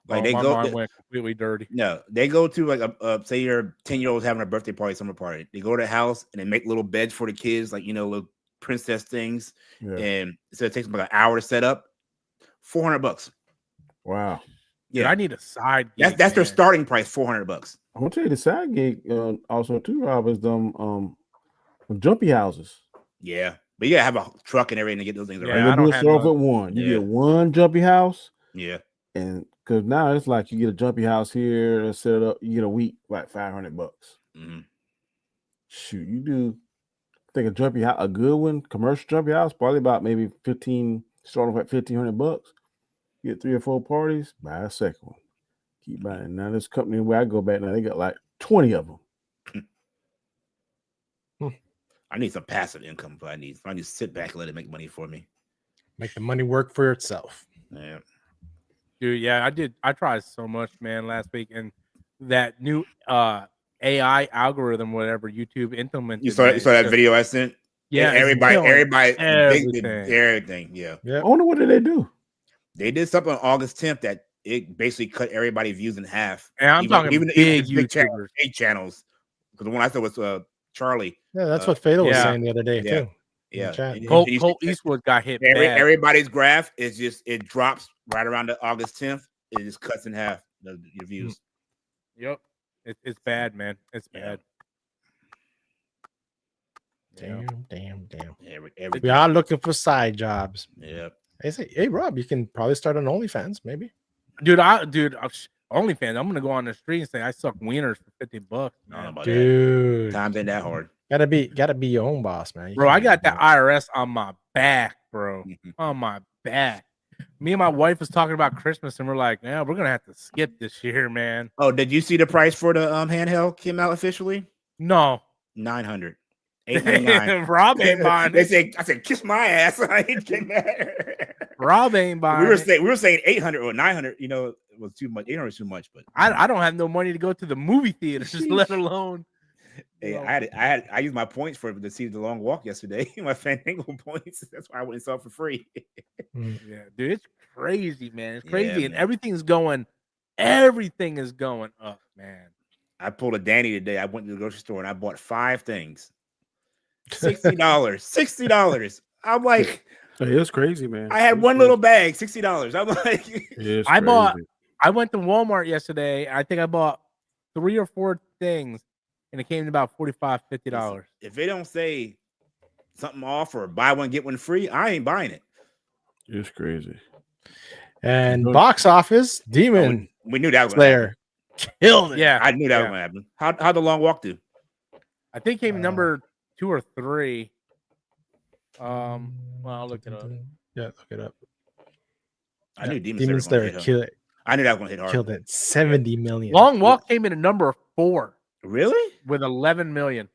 Speaker 2: Like they
Speaker 1: went completely dirty.
Speaker 2: No, they go to like say your 10-year-old having a birthday party, summer party. They go to the house and they make little beds for the kids, like little princess things. Yeah. And so it takes them like an hour to set up. $400.
Speaker 4: Wow.
Speaker 1: Yeah, dude, I need a side gig.
Speaker 2: That's their starting price, $400.
Speaker 4: I'm gonna tell you the side gig also too, Rob, is jumpy houses.
Speaker 2: Yeah, but you gotta have a truck and everything to get those things around.
Speaker 4: Yeah, I don't have start with one. You get one jumpy house.
Speaker 2: Yeah.
Speaker 4: And because now it's like you get a jumpy house here and set it up, you get a week like $500.
Speaker 2: Mm-hmm.
Speaker 4: Shoot, you do. I think a jumpy house, a good one, commercial jumpy house, probably about maybe starting off at $1,500. Get 3 or 4 parties, buy a second one. Keep buying. Now this company where I go back now, they got like 20 of them.
Speaker 2: I need some passive income, but I need to sit back and let it make money for me.
Speaker 3: Make the money work for itself.
Speaker 2: Yeah.
Speaker 1: Dude, yeah, I tried so much, man, last week, and that new AI algorithm, whatever YouTube implemented.
Speaker 2: You saw that video I sent?
Speaker 1: Yeah,
Speaker 2: everybody,
Speaker 1: everything.
Speaker 2: Yeah.
Speaker 4: I wonder what did they do?
Speaker 2: They did something on August 10th that it basically cut everybody's views in half.
Speaker 1: And I'm talking
Speaker 2: even
Speaker 1: big
Speaker 2: YouTubers, big channels. Because the one I saw was Charlie.
Speaker 3: Yeah, that's what Fatal was saying the other day too.
Speaker 2: Yeah.
Speaker 1: Colt Eastwood got hit bad.
Speaker 2: Everybody's graph is just it drops right around the August 10th. It just cuts in half your views.
Speaker 1: Yep. It's bad, man. It's bad.
Speaker 3: Damn.
Speaker 2: Everything.
Speaker 3: We are looking for side jobs.
Speaker 2: Yeah.
Speaker 3: They say, hey Rob, you can probably start an OnlyFans, maybe.
Speaker 1: Dude, OnlyFans. I'm gonna go on the street and say I suck wieners for $50.
Speaker 3: Dude,
Speaker 2: times ain't that hard.
Speaker 3: Gotta be your own boss, man.
Speaker 1: Bro, I got that IRS on my back, bro. On my back. Me and my wife was talking about Christmas, and we're like, "Yeah, we're gonna have to skip this year, man."
Speaker 2: Oh, did you see the price for the handheld came out officially?
Speaker 1: No,
Speaker 2: $900. $899.
Speaker 1: Rob ain't buying it.
Speaker 2: I said, kiss my ass. I ain't getting that.
Speaker 1: Rob ain't buying.
Speaker 2: We were saying 800 or 900. You know, it was too much. 800 was too much, but
Speaker 1: I don't have no money to go to the movie theater, just let alone.
Speaker 2: Hey, I used my points to see the long walk yesterday. My Fandango points. That's why I went and saw it for free.
Speaker 1: Yeah, dude, it's crazy, man. It's crazy, and
Speaker 2: man.
Speaker 1: everything is going up, man.
Speaker 2: I pulled a Danny today. I went to the grocery store and I bought 5 things. $60. I'm like,
Speaker 4: hey, it's crazy, man.
Speaker 2: I had one little bag, $60. I'm like,
Speaker 1: I went to Walmart yesterday. I think I bought 3 or 4 things, and it came to about $45, $50.
Speaker 2: If they don't say something off or buy one get one free, I ain't buying it.
Speaker 4: It's crazy.
Speaker 3: And box office, Demon
Speaker 2: we knew that was
Speaker 3: Slayer killed it.
Speaker 1: Yeah,
Speaker 2: I knew that was gonna happen. How'd the long walk do?
Speaker 1: I think it came number 2 or 3. Well, I'll look it up.
Speaker 3: Yeah, look it up.
Speaker 2: I knew
Speaker 3: Demon Slayer killed it.
Speaker 2: I knew that was gonna hit hard.
Speaker 3: Killed it. 70 million.
Speaker 1: Long Walk came in at number 4.
Speaker 2: Really?
Speaker 1: With 11 million.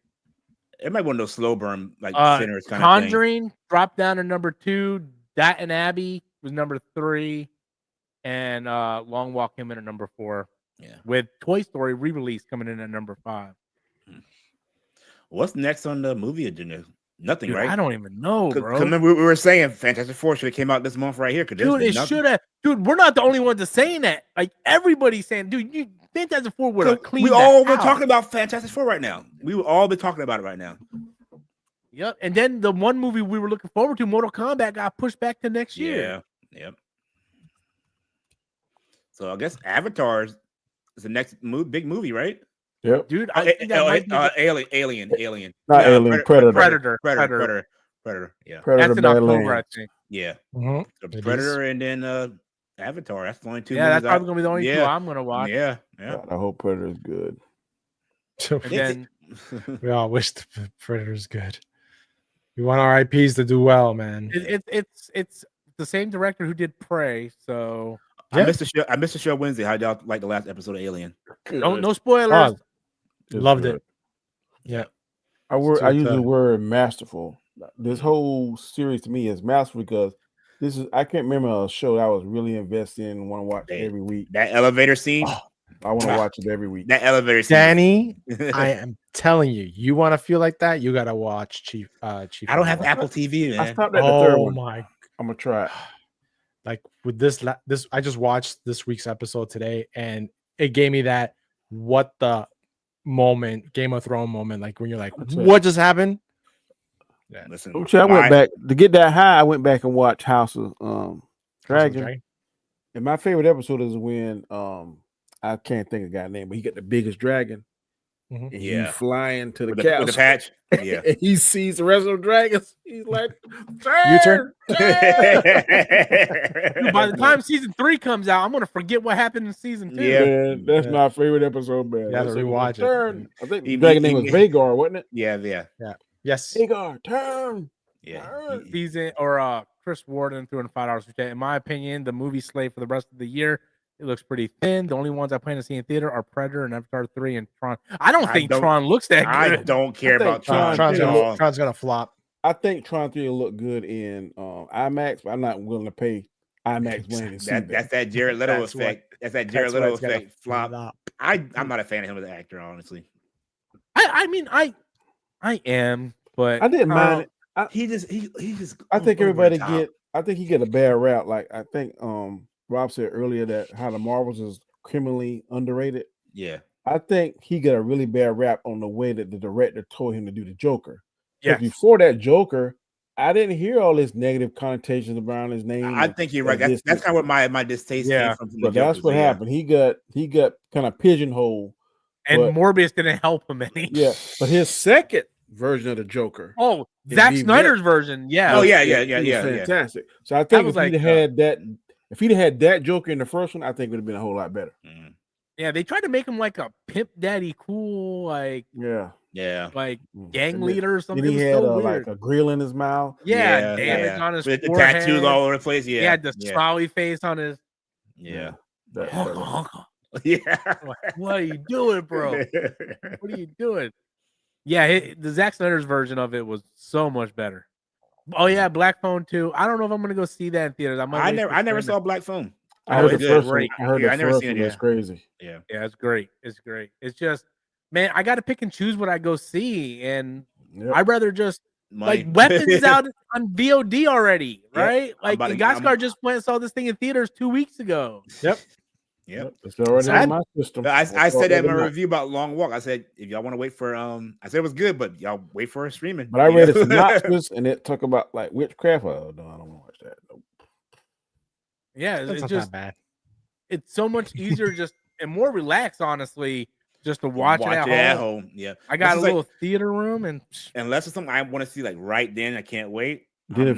Speaker 2: It might be one of those slow burn like sinners kind
Speaker 1: Conjuring
Speaker 2: of thing.
Speaker 1: dropped down to number 2. Downton Abbey was number 3, and Long Walk came in at number 4.
Speaker 2: Yeah.
Speaker 1: With Toy Story re-release coming in at number 5.
Speaker 2: What's next on the movie agenda? Nothing,
Speaker 1: Dude,
Speaker 2: right?
Speaker 1: I don't even know, bro.
Speaker 2: Remember we were saying Fantastic Four should have came out this month right here.
Speaker 1: Dude, it should have. Dude, we're not the only ones that's saying that. Like everybody's saying, dude, Fantastic Four would have cleaned.
Speaker 2: We all been talking about Fantastic Four right now. We will all be talking about it right now.
Speaker 1: Yep. And then the one movie we were looking forward to, Mortal Kombat, got pushed back to next year.
Speaker 2: Yeah. Yep. So I guess Avatar is the next big movie, right?
Speaker 4: Yep.
Speaker 1: Dude, I think that might be
Speaker 2: Alien.
Speaker 4: Not Alien, Predator.
Speaker 2: Predator. Yeah.
Speaker 4: Predator.
Speaker 1: That's in October, I think.
Speaker 2: Yeah.
Speaker 3: Mm-hmm.
Speaker 2: So Predator and then Avatar. That's the only 2
Speaker 1: Yeah,
Speaker 2: movies
Speaker 1: that's probably gonna be the only 2 I'm gonna watch.
Speaker 2: Yeah.
Speaker 4: I hope Predator is good.
Speaker 1: And then
Speaker 3: we all wish the Predator's good. We want our IPs to do well, man.
Speaker 1: It's the same director who did Prey, so
Speaker 2: I missed the show Wednesday. How y'all like the last episode of Alien?
Speaker 1: No spoilers.
Speaker 3: Loved it. Yeah.
Speaker 4: I use the word masterful. This whole series to me is masterful because I can't remember a show that I was really invested in and want to watch every week.
Speaker 2: That elevator scene.
Speaker 4: I want to watch it every week.
Speaker 2: That elevator scene.
Speaker 3: Danny, I am telling you want to feel like that, you gotta watch Chief.
Speaker 2: I don't have Apple TV, man.
Speaker 4: I stopped at the third one.
Speaker 3: My,
Speaker 4: I'm gonna try it.
Speaker 3: Like with this I just watched this week's episode today, and it gave me that what the moment, Game of Thrones moment, like when you're like, what just happened?
Speaker 2: Yeah. Listen,
Speaker 4: I went back to get that high. I went back and watched House of Dragon. And my favorite episode is when I can't think of the guy's name, but he got the biggest dragon.
Speaker 3: Mm-hmm.
Speaker 4: And he's flying to the
Speaker 2: with
Speaker 4: castle.
Speaker 2: The patch. Yeah.
Speaker 4: And he sees the rest of the dragons. He's like,
Speaker 3: U-turn.
Speaker 1: Dude, by the time season 3 comes out, I'm gonna forget what happened in season 2.
Speaker 4: Yeah, man, that's my favorite episode, man.
Speaker 3: Yeah, rewatch it.
Speaker 4: I think the dragon name was Vagar, wasn't it?
Speaker 2: Yeah.
Speaker 3: Yes.
Speaker 4: Vagar, turn.
Speaker 2: Yeah,
Speaker 1: season or Chris Warden threw in $5 for chat. In my opinion, the movie slate for the rest of the year, it looks pretty thin. The only ones I plan to see in theater are Predator and Avatar 3 and Tron. I don't think Tron looks that good.
Speaker 2: I don't care about Tron.
Speaker 3: Tron's gonna flop.
Speaker 4: I think Tron 3 will look good in IMAX, but I'm not willing to pay IMAX money to see that.
Speaker 2: That's that Jared Leto effect. That's that Jared Leto effect flop. I'm not a fan of him as an actor, honestly.
Speaker 1: I mean, I am, but
Speaker 4: I didn't mind it.
Speaker 2: He just
Speaker 4: I think everybody I think he get a bad rap. Like I think Rob said earlier that how the Marvels is criminally underrated.
Speaker 2: Yeah.
Speaker 4: I think he got a really bad rap on the way that the director told him to do the Joker.
Speaker 1: Yeah.
Speaker 4: Before that Joker, I didn't hear all this negative connotations around his name.
Speaker 2: I think you're right. That's kind of what my distaste came from.
Speaker 4: But that's what happened. He got kind of pigeonholed.
Speaker 1: And Morbius didn't help him any.
Speaker 4: Yeah, but his second version of the Joker.
Speaker 1: Oh, Zack Snyder's version. Yeah.
Speaker 2: Oh yeah.
Speaker 4: Fantastic. So I think if he'd had that Joker in the first one, I think it would have been a whole lot better.
Speaker 2: Mm-hmm.
Speaker 1: Yeah, they tried to make him like a pimp daddy, cool, like like gang leader or something.
Speaker 4: And he had like a grill in his mouth.
Speaker 1: Yeah, damage on his forehead.
Speaker 2: The tattoos all over the place. Yeah,
Speaker 1: he had the smiley face on his.
Speaker 2: Yeah.
Speaker 1: Yeah. What are you doing, bro? What are you doing? Yeah, the Zack Snyder's version of it was so much better. Oh yeah, Black Phone 2. I don't know if I'm gonna go see that in theaters.
Speaker 2: I never saw Black Phone.
Speaker 4: I heard the first one. I heard the first one. It's crazy.
Speaker 2: Yeah,
Speaker 1: it's great. It's great. It's just, man, I got to pick and choose what I go see, and I'd rather just like Weapons is out on VOD already, right? Like Gaskar just went and saw this thing in theaters 2 weeks ago.
Speaker 2: Yep.
Speaker 4: It's already in my system.
Speaker 2: I said that in my review about Long Walk. I said, if y'all want to wait for I said it was good, but y'all wait for a streaming.
Speaker 4: But I read a synopsis and it talked about like witchcraft. Oh, no, I don't want to watch that. Nope.
Speaker 1: Yeah, it's just bad. It's so much easier and more relaxed, honestly, just to watch it at home.
Speaker 2: Yeah.
Speaker 1: I got a little theater room
Speaker 2: unless it's something I want to see like right then, I can't wait.
Speaker 4: Then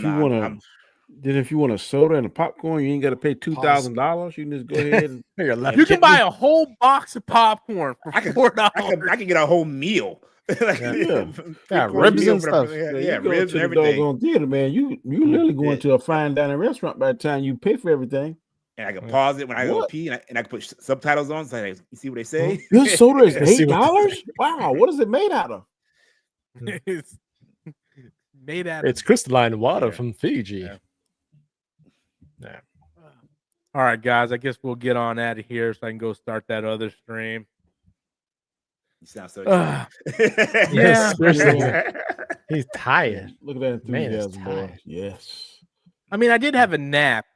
Speaker 4: if you want a soda and a popcorn, you ain't got to pay $2,000. You can just go ahead and
Speaker 1: you can buy a whole box of popcorn for $4.
Speaker 2: I can get a whole meal.
Speaker 3: Ribs and stuff.
Speaker 2: Ribs and everything.
Speaker 4: On theater, man. You literally going to a fine dining restaurant by the time you pay for everything.
Speaker 2: And I can pause it when I go pee, and I can put subtitles on. So you see what they say.
Speaker 4: This soda is $8. Wow, what is it made out of?
Speaker 1: It's made out of.
Speaker 3: It's crystalline water from Fiji.
Speaker 1: Yeah. All right, guys. I guess we'll get on out of here so I can go start that other stream.
Speaker 2: You sound so
Speaker 3: He's tired.
Speaker 4: Look at that enthusiasm, boy. Yes.
Speaker 1: I mean, I did have a nap.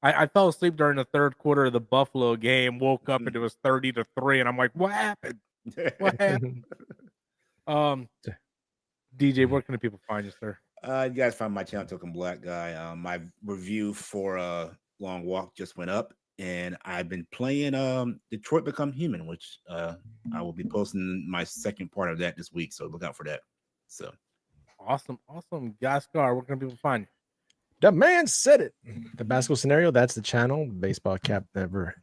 Speaker 1: I fell asleep during the third quarter of the Buffalo game, woke up and it was 30-3, and I'm like, what happened? What happened? DJ, where can the people find you, sir?
Speaker 2: You guys find my channel, Token Black Guy. My review for Long Walk just went up, and I've been playing Detroit Become Human, which I will be posting my second part of that this week, so look out for that. So
Speaker 1: awesome. Gaskar, where can people find you?
Speaker 3: The man said it. The basketball scenario, that's the channel. Baseball cap never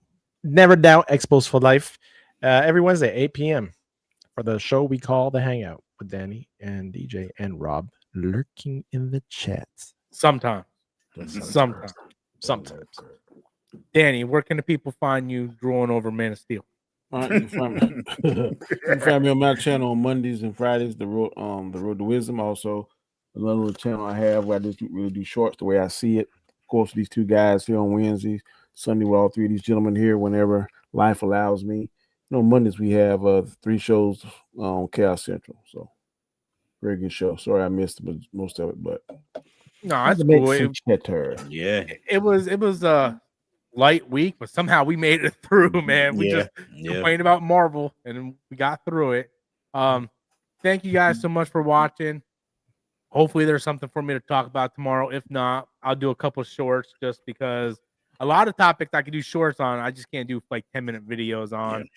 Speaker 3: doubt. Expos for life. Every Wednesday, 8 p.m. for the show we call The Hangout with Danny and DJ and Rob lurking in the chat.
Speaker 1: Sometimes. Danny, where can the people find you drawing over Man of Steel?
Speaker 4: All right, you can find me on my channel on Mondays and Fridays, the road to wisdom. Also, another little channel I have where I just really do shorts the way I see it. Of course, these two guys here on Wednesdays, Sunday with all three of these gentlemen here whenever life allows me. Mondays we have 3 shows on Chaos Central. So very good show. Sorry I missed most of it, but
Speaker 1: no, that's cool. It was a light week, but somehow we made it through, man. We just complained about Marvel and we got through it. Thank you guys so much for watching. Hopefully there's something for me to talk about tomorrow. If not, I'll do a couple shorts just because a lot of topics I can do shorts on. I just can't do like 10-minute videos on.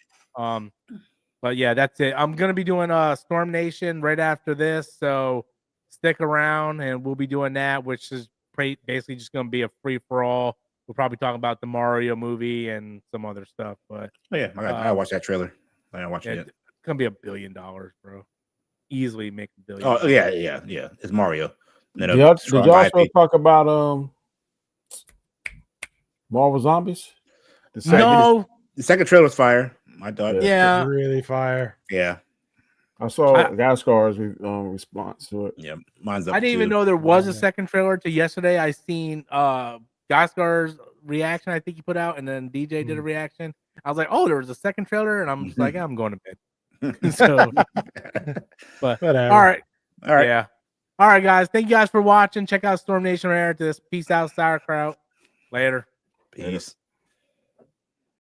Speaker 1: But yeah, that's it. I'm going to be doing Storm Nation right after this. So stick around and we'll be doing that, which is basically just going to be a free for all. We'll probably talk about the Mario movie and some other stuff. But
Speaker 2: I gotta watch that trailer. I didn't watch it yet.
Speaker 1: It's going to be $1 billion, bro. Easily make $1 billion.
Speaker 2: Oh yeah. It's Mario. Did
Speaker 4: y'all also talk about Marvel Zombies?
Speaker 2: The second trailer was fire. I thought.
Speaker 1: Yeah,
Speaker 3: really fire.
Speaker 2: Yeah.
Speaker 4: I saw Gaskar's response to it.
Speaker 2: Yeah, mine's up.
Speaker 1: I didn't even know there was a second trailer to yesterday. I seen Gaskar's reaction. I think he put out, and then DJ did a reaction. I was like, oh, there was a second trailer, and I'm just like, I'm going to bed. So, but
Speaker 3: whatever.
Speaker 1: All right, yeah, all right, guys. Thank you guys for watching. Check out Storm Nation right after this. Peace out, sauerkraut. Later.
Speaker 2: Peace.